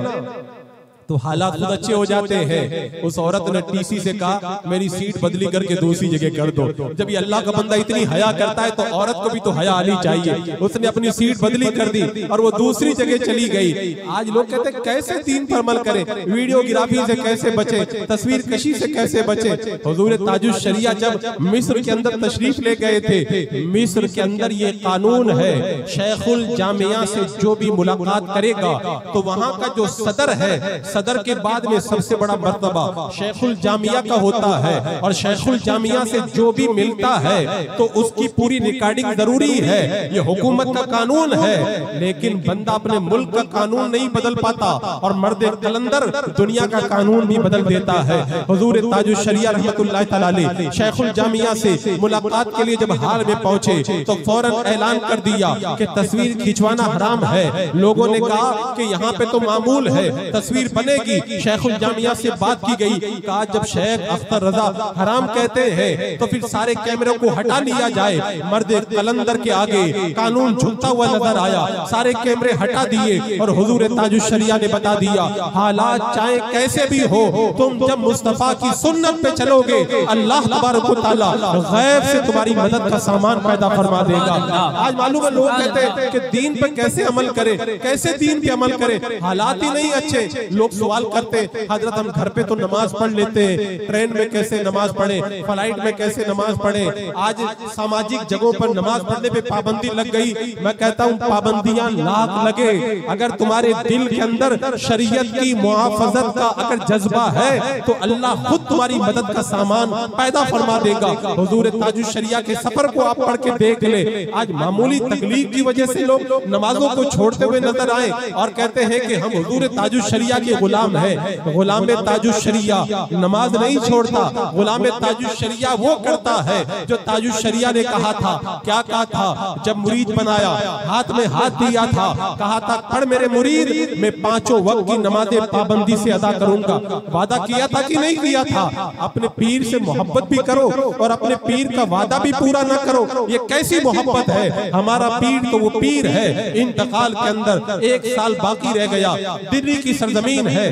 तो हालात खुद अच्छे हो जाते हैं। उस औरत ने टीसी से कहा मेरी सीट बदली करके दूसरी जगह कर दो। जब ये अल्लाह का बंदा इतनी हया करता है तो औरत को भी तो हया आनी चाहिए। उसने अपनी सीट बदली कर दी और वो दूसरी जगह चली गई। आज लोग कहते हैं कैसे दीन पर अमल करें, वीडियोग्राफी से कैसे बचे, तस्वीर कशी से कैसे बचे। हुजूर ताजुश शरिया जब मिस्र के अंदर तशरीफ ले गए थे, मिस्र के अंदर ये कानून है शेखुल जामिया से जो भी मुलाकात करेगा तो वहां का जो सदर है, सदर के बाद में सबसे बड़ा मर्तबा शेखुल जामिया का होता है, और शेखुल जामिया से जो भी मिलता है तो उसकी पूरी रिकॉर्डिंग जरूरी है। ये हुकूमत का कानून है, लेकिन बंदा अपने मुल्क का कानून नहीं बदल पाता, और मर्द कलंदर दुनिया का कानून भी बदल देता है। हुजूर ताजुश शरिया रहमतुल्लाह तआला अलैह शेखुल जामिया से मुलाकात के लिए जब हाल में पहुंचे तो फौरन ऐलान कर दिया कि तस्वीर खिंचवाना हराम है। लोगों ने कहा कि यहाँ पे तो मामूल है, तस्वीर बनेगी। शेखुल जामिया से बात की गई, कहा जब शेख अख्तर रजा हराम कहते हैं तो फिर सारे कैमरों को हटा लिया जाए। मर्द कलंदर के आगे कानून झुकता हुआ नजर आया, सारे कैमरे हटा दिए और हुजूर ताजुश शरिया ने बता दिया, हालात चाहे कैसे भी हो, तुम जब मुस्तफा की सुन्नत पे चलोगे अल्लाह तबारक व तआला गैब से तुम्हारी मदद का सामान पैदा फरमा देगा। आज मालूम है लोग कहते हैं कि दीन पे कैसे अमल करें, कैसे दीन पे अमल करें, हालात ही नहीं अच्छे। लोग सवाल करते, हजरत हम घर पे तो नमाज पढ़ लेते हैं, ट्रेन में कैसे नमाज पढ़े, फ्लाइट में कैसे नमाज पढ़े, आज सामाजिक जगहों पर नमाज पढ़ने पे पाबंदी लग गई। मैं कहता हूँ पाबंदियां लाख लगे, अगर तुम्हारे दिल के अंदर शरीयत की मुहाफजत का अगर जज्बा है तो अल्लाह खुद तुम्हारी मदद का सामान पैदा फरमा देगा। हुजूर ताजुश शरिया के सफर को आप पढ़ के देख ले। आज मामूली तकलीफ की वजह से लोग नमाजों को छोड़ते हुए नजर आए और कहते हैं कि हम हुजूर ताजुश शरिया के गुलाम हैं। गुलाम ताजुश शरिया नमाज नहीं छोड़ता, गुलाम ताजुश शरिया वो करता है जो ताजुश शरिया ने कहा था। क्या कहा था? जब मुरीद बनाया, हाथ में हाथ दिया था, कहा था पढ़ मेरे मुरीद, मैं पांचों वक्त की नमाजें पाबंदी से अदा करूंगा। वादा किया था कि नहीं किया था? अपने पीर से मोहब्बत भी करो और अपने पीर का वादा भी पूरा ना करो, ये कैसी मोहब्बत है? हमारा पीर तो वो पीर है, इंतकाल के अंदर 1 साल बाकी रह गया, दिल्ली की सरजमीन है।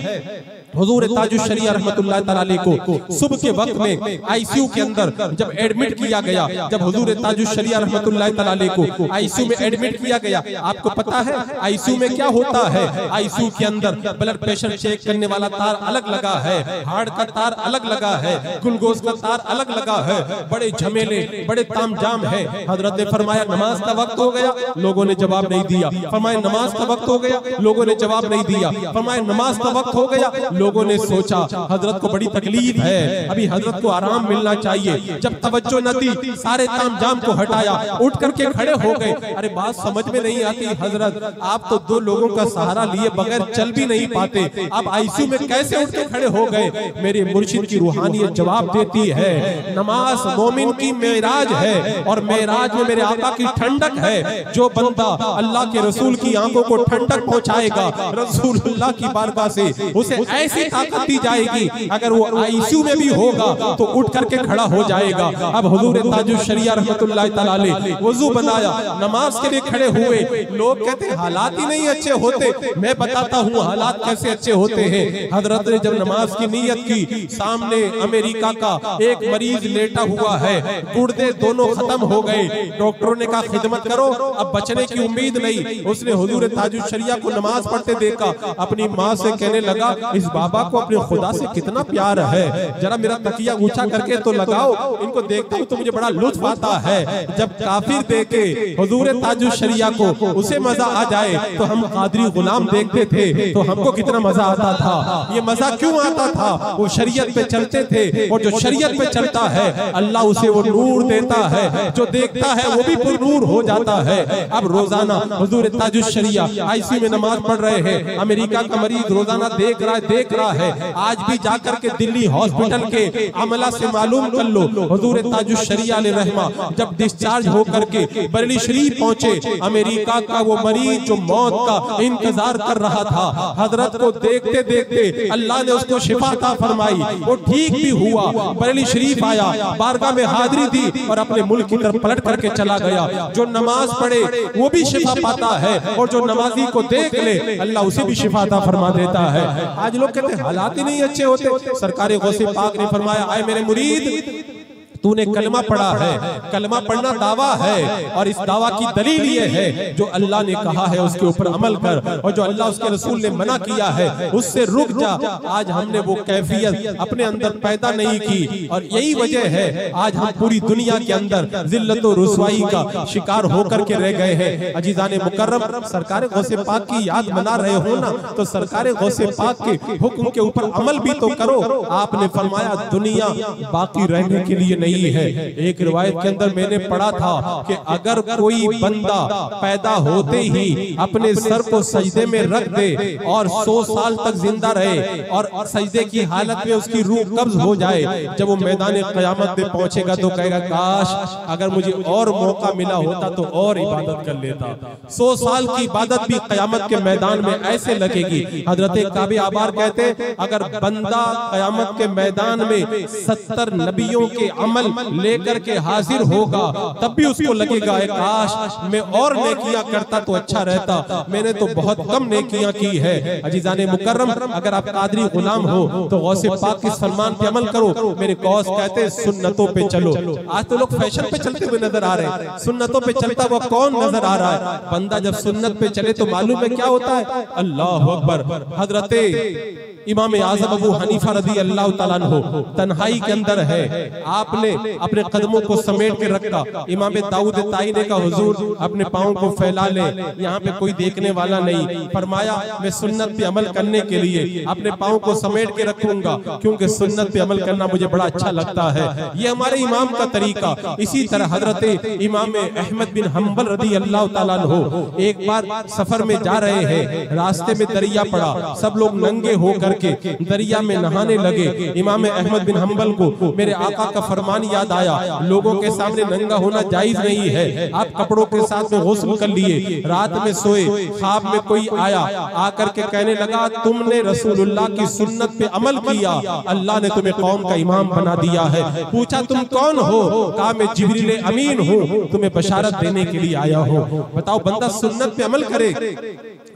हुजूर ताजुश शरिया रहमतुल्लाह तआला अलैह को सुबह के वक्त में आईसीयू के अंदर जब एडमिट किया गया, जब हुजूर ताजुश शरिया रहमतुल्लाह तआला अलैह को आईसीयू में एडमिट किया गया, आपको पता है आईसीयू में क्या होता है? आईसीयू के अंदर ब्लड प्रेशर चेक करने वाला तार अलग लगा है, हार्ट का तार अलग लगा है, ग्लूकोज का तार अलग लगा है, बड़े झमेले, बड़े तामझाम है। हजरत ने फरमाया नमाज का वक्त हो गया, लोगों ने जवाब नहीं दिया। फरमाया नमाज का वक्त हो गया, लोगों ने जवाब नहीं दिया। फरमाया नमाज का वक्त हो गया, लोगों ने सोचा हजरत को बड़ी तकलीफ है, अभी हजरत को आराम मिलना चाहिए। जब तवज्जो न दी, सारे तामझाम को हटाया, उठ करके खड़े हो गए। अरे बात समझ में नहीं आती हजरत, आप तो 2 लोगों का सहारा लिए बगैर चल भी नहीं पाते, आप आईसीयू में कैसे उठ के खड़े हो गए? मेरे मुर्शिद की रूहानियत जवाब देती है, नमाज मोमिन की मेराज है और मेराज में मेरे आका की ठंडक है। जो बंदा अल्लाह के रसूल की आंखों को ठंडक पहुंचाएगा रसूलुल्लाह की बारगाह से, उसे ऐसी ताकत दी जाएगी अगर वो आईसीयू में भी होगा तो उठ करके खड़ा हो जाएगा। अब हुजूर ताजुश शरिया रहमतुल्लाह तआला अलैह वुजू बनाया, नमाज के लिए खड़े हुए। लोग कहते हैं हालात ही नहीं अच्छे होते, मैं बताता हूँ हालात कैसे अच्छे होते हैं। हजरत ने जब नमाज की नीयत की, सामने अमेरिका का एक मरीज लेटा हुआ है, गुर्दे दोनों खत्म हो गए। डॉक्टरों ने कहा खिदमत करो, अब बचने की उम्मीद नहीं। उसने हुजूर ताजुश शरिया को नमाज पढ़ते देखा, अपनी माँ से कहने लगा इस बाबा को अपने खुदा से कितना प्यार है, जरा मेरा तकिया ऊंचा करके तो लगाओ, इनको देखता हूँ तो मुझे बड़ा लुत्फ आता है। जब काफिर देखे हुजूर ताजुश शरिया को उसे मजा आ जाए, तो हम कादरी गुलाम देखते थे तो हमको कितना मजा आता था। ये मजा क्यों आता था? वो शरीयत पे चलते थे, और जो शरीयत पे चलता है अल्लाह उसे वो नूर देता है, जो देखता है वो भी पुरनूर हो जाता है। अब रोजाना हुजूर ताजुश शरिया आईसीयू में नमाज पढ़ रहे हैं, अमेरिका का मरीज रोजाना देख रहा है। आज भी जाकर के दिल्ली हॉस्पिटल के अमला से मालूम कर लो, हुजूर ताजुश शरिया अलैहि रहमा जब डिस्चार्ज होकर के बरेली शरीफ पहुंचे, अमेरिका का वो मरीज जो मौत का इंतजार कर रहा था, हजरत को देखते देखते अल्लाह ने उसको शिफा अता फरमाई, वो ठीक भी हुआ। बरेली शरीफ आया, बारगाह में हाजिरी दी और अपने मुल्क की तरफ पलट करके चला गया। जो नमाज पढ़े वो भी शिफा पाता है, और जो नमाजी को देख ले अल्लाह उसे भी शिफा अता फरमा देता है। आज लोग कहते हैं हालात ही नहीं अच्छे होते। सरकार गौसे पाक ने फरमाया आए मेरे मुरीद, तूने कलमा पढ़ा है, कलमा पढ़ना दावा है, और इस दावा की दलील ये है जो अल्लाह ने कहा है उसके ऊपर अमल कर, और जो अल्लाह उसके रसूल ने मना किया है उससे रुक जा। आज हमने वो कैफियत अपने अंदर पैदा नहीं की, और यही वजह है आज हम पूरी दुनिया के अंदर जिल्लत और रुसवाई का शिकार होकर के रह गए हैं। अजीजाने मुकर्रम, सरकार गौसे पाक की याद मना रहे हो ना, तो सरकार गौसे पाक के हुक्म के ऊपर अमल भी तो करो। आपने फरमाया दुनिया बाकी रहने के लिए नहीं है। एक रिवायत के अंदर मैंने पढ़ा था कि अगर कोई बंदा पैदा होते ही अपने सर को सजदे में रख दे और 100 साल तक जिंदा रहे और सजदे की हालत में उसकी रूह कब्ज हो जाए, जब वो मैदान क़यामत में पहुंचेगा तो कहेगा काश अगर मुझे और मौका मिला होता तो और इबादत कर लेता। 100 साल की इबादत भी क़यामत के मैदान में ऐसे लगेगी। हजरत काबे आबार कहते हैं अगर बंदा क़यामत के मैदान में 70 नबियों के अमल लेकर के हाजिर होगा तब भी उसको लगेगा काश मैं और नेकियां करता तो अच्छा रहता, मैंने तो बहुत कम नेकियां की है। अजीजाने मुकर्रम, अगर आप कादरी गुलाम हो तो गौसे पाक के फरमान पे अमल करो। मेरे गौस कहते हैं सुन्नतों पे चलो। आज तो लोग फैशन पे चलते हुए नजर आ रहे हैं, सुन्नतों पे चलता हुआ कौन नजर आ रहा है? बंदा जब सुन्नत पे चले तो मालूम है क्या होता है? अल्लाह अकबर। हजरते इमाम आज़म अबू हनीफा रज़ी अल्लाह तआला अन्हु तन्हाई के अंदर है, आपने अपने कदमों को समेट के रखा। इमाम दाऊद ताई ने कहा हुजूर अपने पाँव को फैला ले, यहाँ पे कोई देखने वाला नहीं। फरमाया मैं सुन्नत पे अमल करने के लिए अपने पाँव को समेट के रखूंगा क्योंकि सुन्नत पे अमल करना मुझे बड़ा अच्छा लगता है। ये हमारे इमाम का तरीका। इसी तरह हजरत इमाम अहमद बिन हम्बल रज़ी अल्लाह तआला अन्हु एक बार सफर में जा रहे हैं, रास्ते में दरिया पड़ा, सब लोग नंगे होकर के दरिया में नहाने लगे। इमाम अहमद बिन हम्बल को मेरे आका का फरमान याद आया, लोगों के सामने नंगा होना जायज नहीं है, आप कपड़ों के साथ में गुस्ल कर लिए। रात में सोए, ख्वाब में कोई आया, आकर के कहने लगा तुमने रसूलुल्लाह की सुन्नत पे अमल किया, अल्लाह ने तुम्हें कौम का इमाम बना दिया है। पूछा तुम कौन हो? कहा मैं जिब्रील अमीन हूँ, तुम्हें बशारत देने के लिए आया हूँ। बताओ बंदा सुन्नत पे अमल करे,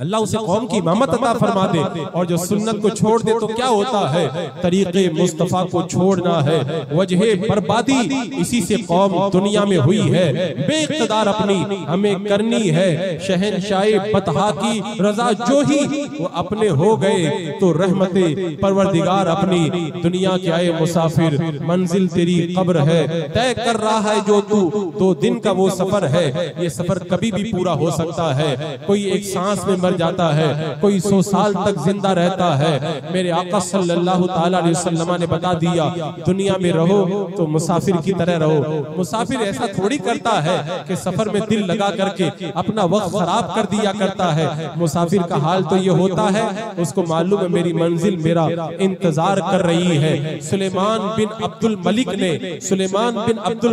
अल्लाह उसे कौम की इमामत अता फरमा दे, और जो सुन्नत को छोड़ दे तो क्या होता है? तरीके मुस्तफा को छोड़ना है, वजह बर्बादी। इसी से कौम दुनिया में हुई है बेइक़्तिदार, अपनी हमें करनी है शहनशाही बतहा की रजा, जो ही वो अपने हो गए तो रहमते परवरदिगार अपनी। दुनिया के आए मुसाफिर, मंजिल तेरी कब्र है, तय कर रहा है जो तू 2 दिन का वो सफर है। ये सफर कभी भी पूरा हो सकता है, कोई एक सांस में मर जाता है, कोई 100 साल तक जिंदा रहता है। मेरे आका सल्लल्लाहु ताला अलैहि वसल्लम ने बता दिया दुनिया में रहो तो मुसाफिर की तरह रहो। मुसाफिर ऐसा थोड़ी करता है कि सफर में दिल लगा करके अपना वक्त खराब कर दिया करता है। मुसाफिर का हाल तो ये होता है उसको मालूम है मेरी मंजिल मेरा इंतजार कर रही है। सुलेमान बिन अब्दुल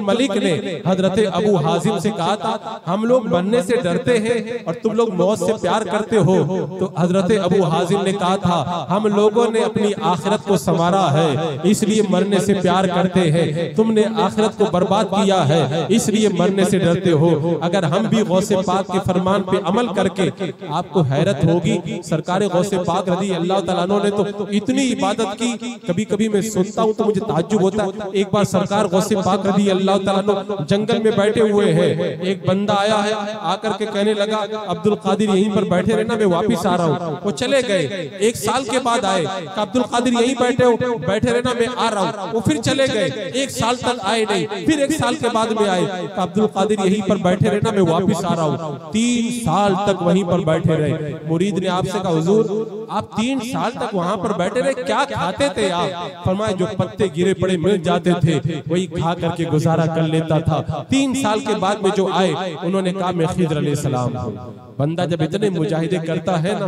मलिक ने हजरत अबू हाजिम से कहा था हम लोग मरने से डरते हैं और तुम लोग मौत से प्यार करते हो। तो हजरत अबू हाजिम ने कहा था हम लोगों ने अपनी आखिरत को संवारा है इसलिए मरने से प्यार करते हैं, तुमने आखिरत को बर्बाद किया है इसलिए मरने से डरते हो। अगर हम भी गौसे पाक के फरमान पे अमल करके, आपको हैरत होगी सरकार गौसे पाक रज़ी अल्लाह तआला अन्हु ने तो इतनी इबादत की, कभी कभी मैं सुनता हूँ तो मुझे ताज्जुब होता है। एक बार सरकार गौसे पाक रज़ी अल्लाह तआला अन्हु जंगल में बैठे हुए हैं, एक बंदा आया है, आकर के कहने लगा अब्दुल कादिर यहीं पर बैठे रहना मैं वापिस आ रहा हूँ। वो चले गए, 1 साल के बाद आए, अब्दुल कादिर यहीं बैठे रहना मैं आ रहा हूँ। वो फिर चले गए, 1 साल तक आए नहीं, फिर 1 साल के बाद में आए, अब्दुल कादिर यहीं पर बैठे रहना मैं वापिस आ रहा हूँ। 3 साल तक वहीं पर बैठे रहे। मुरीद ने आपसे कहा हुजूर आप 3 साल तक वहां पर बैठे रहे, क्या खाते थे आप? फरमाया जो पत्ते गिरे पड़े मिल जाते थे वही खा करके गुजारा कर लेता था। 3 साल के बाद में जो आए उन्होंने कहा मैं खिज़र अलैहिस्सलाम हूं। बंदा जब इतने मुजाहिदे करता है ना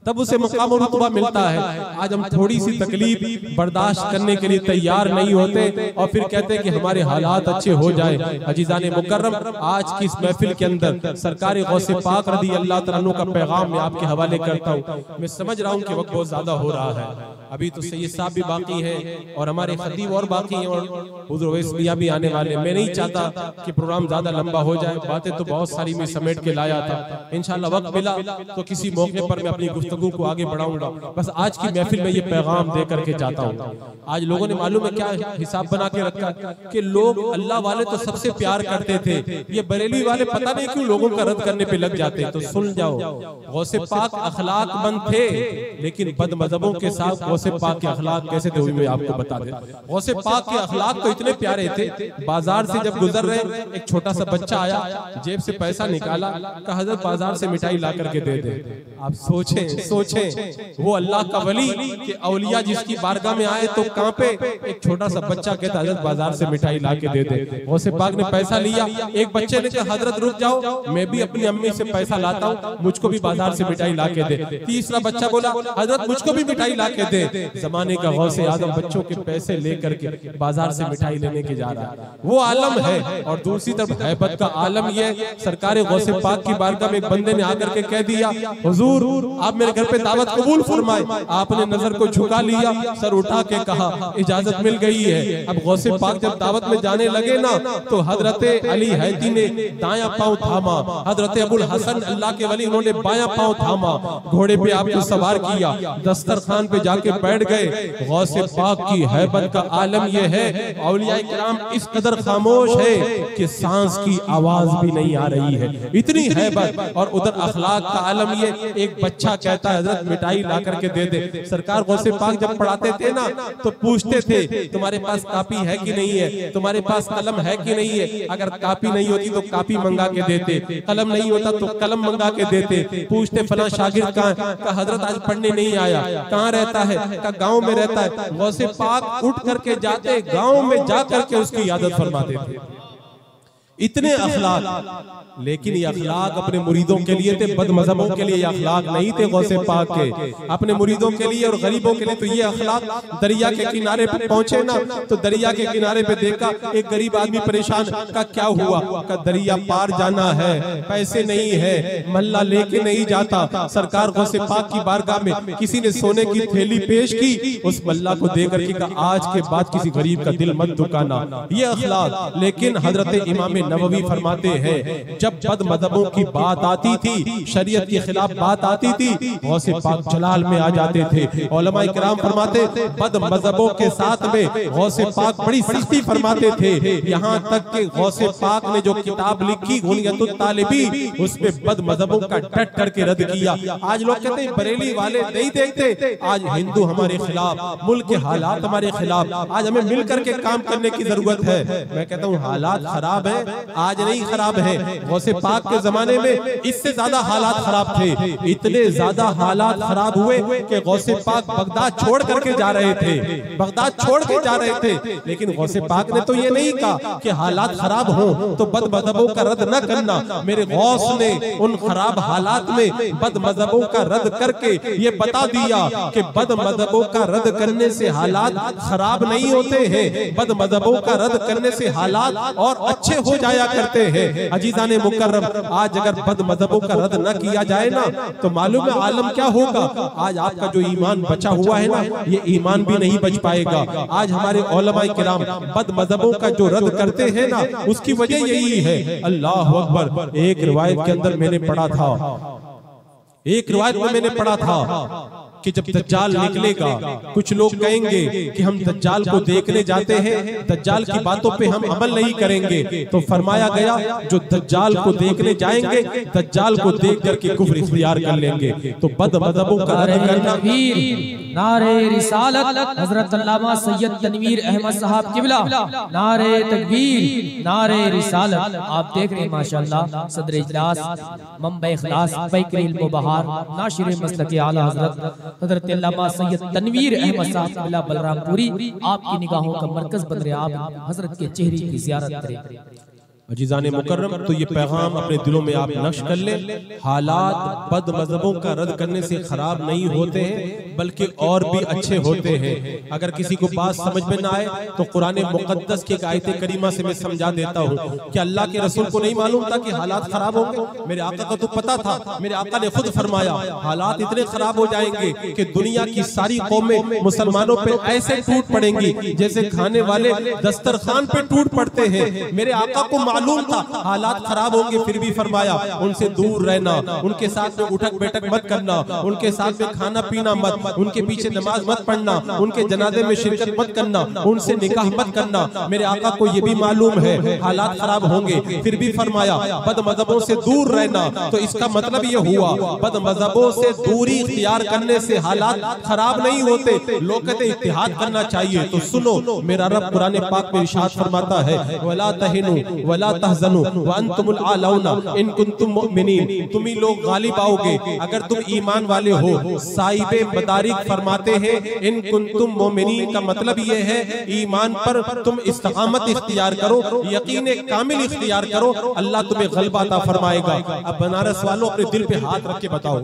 तब उसे मकाम और रुतबा मिलता है। आज हम थोड़ी सी तकलीफ बर्दाश्त करने के लिए तैयार नहीं होते और फिर कहते हैं कि हमारे हालात अच्छे हो जाए। अजीजाने मुकर्रम, आज की इस महफिल के अंदर सरकार गौसे पाक रज़ी अल्लाह तआला अन्हु का पैगाम मैं आपके हवाले करता हूँ। मैं समझ रहा हूँ कि वक्त बहुत ज्यादा हो रहा है, अभी तो सैयद साहब भी बाकी है और हमारे खतीब और बाकी हैं और हुज़ूर अवैस मियां भी आने वाले। मैं नहीं चाहता कि प्रोग्राम ज्यादा लंबा हो जाए, बातें तो बहुत सारी मैं समेट के लाया था। इंशाअल्लाह वक्त मिला तो किसी मौके पर मैं अपनी गुफ्तगू गुफ्तगू को आगे बढ़ाऊंगा। बस आज की महफिल में ये पैगाम दे करके जाता हूँ। आज लोगों ने मालूम है क्या हिसाब बना के रखा कि लोग अल्लाह वाले तो सबसे प्यार करते थे, ये बरेलवी वाले पता नहीं क्यों लोगों का रद्द करने पे लग जाते। तो सुन जाओ, गौसे पाक अखलाकमंद थे, लेकिन बद मजहबों के साथ गौसे पाक के अखलाक कैसे थे मैं आपको बता देता। गौसे पाक के अखलाक तो इतने प्यारे थे, बाजार से जब गुजर रहे एक छोटा सा बच्चा आया, जेब से पैसा निकाला, कहा हज़रत बाजार से मिठाई ला करके दे दे। आप सोचें वो अल्लाह का वली कि औलिया जिसकी बारगाह में आए तो कांपे, एक छोटा सा बच्चा कहता हज़रत बाजार से मिठाई ला के दे दे। गौसे पाक ने पैसा लिया, एक बच्चे ने कहा हज़रत रुक जाओ, मैं भी अपनी अम्मी से पैसा लाता हूँ, मुझको भी बाजार से मिठाई ला के दे। तीसरा बच्चा बोला हज़रत मुझको भी मिठाई ला के दे। जमाने का गौसे आजम बच्चों के पैसे लेकर के बाजार से मिठाई लेने के जा रहा है, वो आलम है। और दूसरी तरफ हैबत का आलम यह, सरकार गौसे पाक की बारगाह में एक बंदे ने आकर के कह दिया हुजूर आप मेरे घर पे दावत कबूल फरमाए। आपने नजर को झुका लिया, सर उठा के कहा इजाजत मिल गई है। अब गौसे पाक जब दावत में जाने लगे ना, तो हजरत अली हैती ने दायां पांव थामा, हजरत अबुल हसन अल्लाह के वली उन्होंने बायां पांव थामा, घोड़े पे आपको सवार किया, दस्तरखान पे जाके बैठ गए। गौसे पाक की हैबत का आलम यह है, औलिया किराम इस कदर खामोश है कि सांस की आवाज भी नहीं आ रही है, इतनी हैबत। और उधर अखलाक का आलम ये, एक बच्चा कहता है हजरत मिठाई ला करके दे दे। सरकार गौसे पाक जब पढ़ाते थे ना तो पूछते थे तुम्हारे पास कापी है कि नहीं है, तुम्हारे पास कलम है कि नहीं है। अगर कापी नहीं होती तो कापी मंगा के देते, कलम नहीं होता तो कलम मंगा के देते। पूछते फला शागिर्द कहाँ का, हजरत आज पढ़ने नहीं आया। कहाँ रहता है का, गाँव में रहता है। गौसे पाक उठ करके जाते, गाँव में जा करके उसकी इयादत फरमाते थे। इतने अखलाक, लेकिन ये अखलाक अपने मुरीदों के लिए थे, बद मजहबों के लिए ये अखलाक नहीं थे गौसे पाक के। अपने मुरीदों के लिए और गरीबों के लिए तो ये अखलाक। दरिया के किनारे पे पहुंचे ना, तो दरिया के किनारे पे देखा एक गरीब आदमी परेशान, का क्या हुआ, का दरिया पार जाना है, पैसे नहीं है, मल्ला लेके नहीं जाता। सरकार गौसे पाक की बारगाह में किसी ने सोने की थैली पेश की, उस मल्ला को दे करके कहा आज के बाद किसी गरीब का दिल मत दुखाना, ये अखलाक। लेकिन हजरत इमाम नववी फरमाते हैं जब बद मजहबों की बात आती थी, शरीयत के खिलाफ बात आती थी, गौसे पाक जलाल में आ जाते थे। उलमा इकराम फरमाते बद मजहबों के साथ में गौसे पाक बड़ी सख्ती फरमाते थे। यहाँ तक कि गौसे पाक ने जो किताब लिखी गुनियतुत तालिबी, उसमें बद मजहबों का डट करके रद्द किया। आज लोग कहते हैं बरेली वाले नहीं देखते, आज हिंदू हमारे खिलाफ, मुल्क के हालात हमारे खिलाफ, आज हमें मिल करके काम करने की जरूरत है। मैं कहता हूँ हालात खराब है, आज नहीं खराब है, गौसे पाक के जमाने में इससे ज्यादा हालात खराब थे। इतने ज्यादा हालात खराब हुए कि गौसे पाक बगदाद छोड़ करके जा रहे थे, बगदाद छोड़ के जा रहे थे। लेकिन गौसे पाक ने तो ये नहीं कहा कि हालात खराब हो तो बद मजहबों का रद्द न करना। मेरे गौस ने उन खराब हालात में बद मजहबों का रद्द करके ये बता दिया कि बद मजहबों का रद्द करने से हालात खराब नहीं होते हैं, बद मजहबों का रद्द करने से हालात और अच्छे हो जाया करते हैं। अजीजाने मुकर्रम, आज अगर बद मजहबों का रद्द न किया जाए ना तो मालूम है आलम क्या होगा। आज आपका जो ईमान बचा हुआ है ना, ये ईमान भी नहीं बच पाएगा। आज हमारे उलमा किराम बद मजहबों का जो रद्द करते हैं ना, उसकी वजह यही है। अल्लाह अकबर। एक रिवायत के अंदर मैंने पढ़ा था, एक रिवायत में मैंने पढ़ा था कि जब दज्जाल निकलेगा कुछ लोग कहेंगे कि हम दज्जाल को देखने जाते हैं, दज्जाल की बातों पे हम अमल नहीं करेंगे। तो फरमाया गया जो दज्जाल को देखने जाएंगे, दज्जाल को देख करके कुफ्र इख्तियार कर लेंगे। तो बद मजहबों का रद्द करना, नारे रिसालत हजरत अल्लामा सैयद तनवीर अहमद साहब किबला, नारे तकबीर, नारे रिसालत। आप देख रहे हैं माशाअल्लाह सदर इजलास मंबा इखलास बैकरील मुबहार नाशिर मसलक आला हजरत अल्लामा सैयद तनवीर अहमद साहब किबला बलरामपुरी, आपकी निगाहों का मरकज बन रहे, आप हजरत के चेहरे की ज़ियारत करें। अजीज़ाने मुकर्रम, तो ये पैगाम अपने दिलों में आप नक्श कर लें। हालात बद मजहबों का रद्द करने से खराब नहीं होते हैं, बल्कि और भी अच्छे होते हैं। अगर किसी को बात समझ में ना आए तो कुरान मुकद्दस की आयत करीमा से मैं समझा देता हूँ कि अल्लाह के रसूल को नहीं मालूम था कि हालात खराब होंगे? मेरे आका को तो पता था। मेरे आका ने खुद फरमाया हालात इतने खराब हो जाएंगे कि दुनिया की सारी कौमें मुसलमानों पे ऐसे टूट पड़ेंगी जैसे खाने वाले दस्तरखान पे टूट पड़ते हैं। मेरे आका को मालूम था हालात खराब होंगे, फिर भी फरमाया उनसे दूर रहना, उनके साथ में उठक बैठक मत करना, उनके साथ में खाना पीना मत, उनके पीछे नमाज मत पढ़ना, उनके जनाजे में शिरकत मत करना, उनसे निकाह मत करना। मेरे आका को ये भी मालूम है हालात खराब होंगे, फिर भी फरमाया बद मजहबों से दूर रहना। तो इसका मतलब ये हुआ बद मजहबों से दूरी इख्तियार करने से हालात खराब नहीं होते। लोग कहते इत्तिहाद करना चाहिए। तो सुनो, मेरा रब कुरान पाक में इरशाद फरमाता है वला तहिनु वला तहजनु व अंतुमुल आलौना इन कुंतुम मुमिनीन। तुम ही लोग गालिब आओगे अगर तुम ईमान वाले हो। साहिबे मदारिक फरमाते हैं इन कुंतुम मुमिनीन का मतलब ये है ईमान पर तुम इस्तिकामत इख्तियार करो, यकीन कामिल इख्तियार करो, अल्लाह तुम्हें गलबा अता फरमाएगा। अब बनारस वालों अपने दिल पे हाथ रख के बताओ,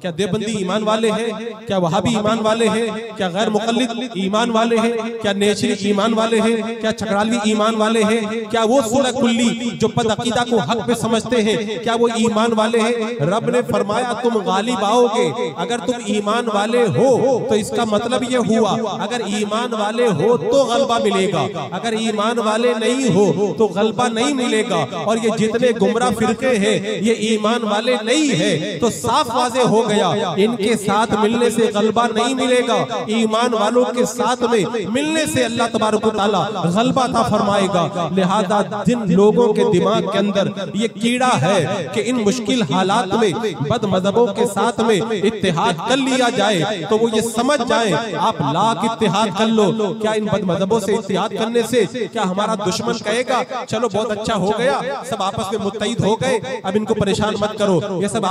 क्या देवबंदी ईमान वाले हैं? क्या वहाबी ईमान वाले हैं? क्या गैर मुक़ल्लिद ईमान वाले हैं? क्या नेचरी ईमान वाले हैं? क्या छकड़ालवी ईमान वाले हैं? क्या वो सुलह कुल्ली जो पद अकीदा को हक पे समझते हैं, क्या वो ईमान वाले हैं? रब ने फरमाया तुम गालिब आओगे अगर तुम ईमान वाले हो। तो इसका मतलब ये हुआ अगर ईमान वाले हो तो गलबा मिलेगा, अगर ईमान वाले नहीं हो तो गलबा नहीं मिलेगा। और ये जितने गुमराह फिरके हैं ये ईमान वाले नहीं है। तो साफ वाज़े हो गया इनके साथ मिलने से गलबा नहीं मिलेगा, ईमान वालों के साथ में मिलने से अल्लाह तबारक व तआला गलबा अता फरमाएगा। लिहाजा जिन लोगों के दिमाग के अंदर ये कीड़ा है कि इन मुश्किल हालात में बद मजहबों के साथ में इत्तेहाद कर लिया जाए तो वो ये समझ जाए आप लाख इत्तेहाद कर लो, क्या इन बद मजहबों से इत्तेहाद करने से क्या हमारा दुश्मन कहेगा चलो बहुत अच्छा हो गया, सब आपस में मुत्तहिद हो गए, अब इनको परेशान मत करो, ये सब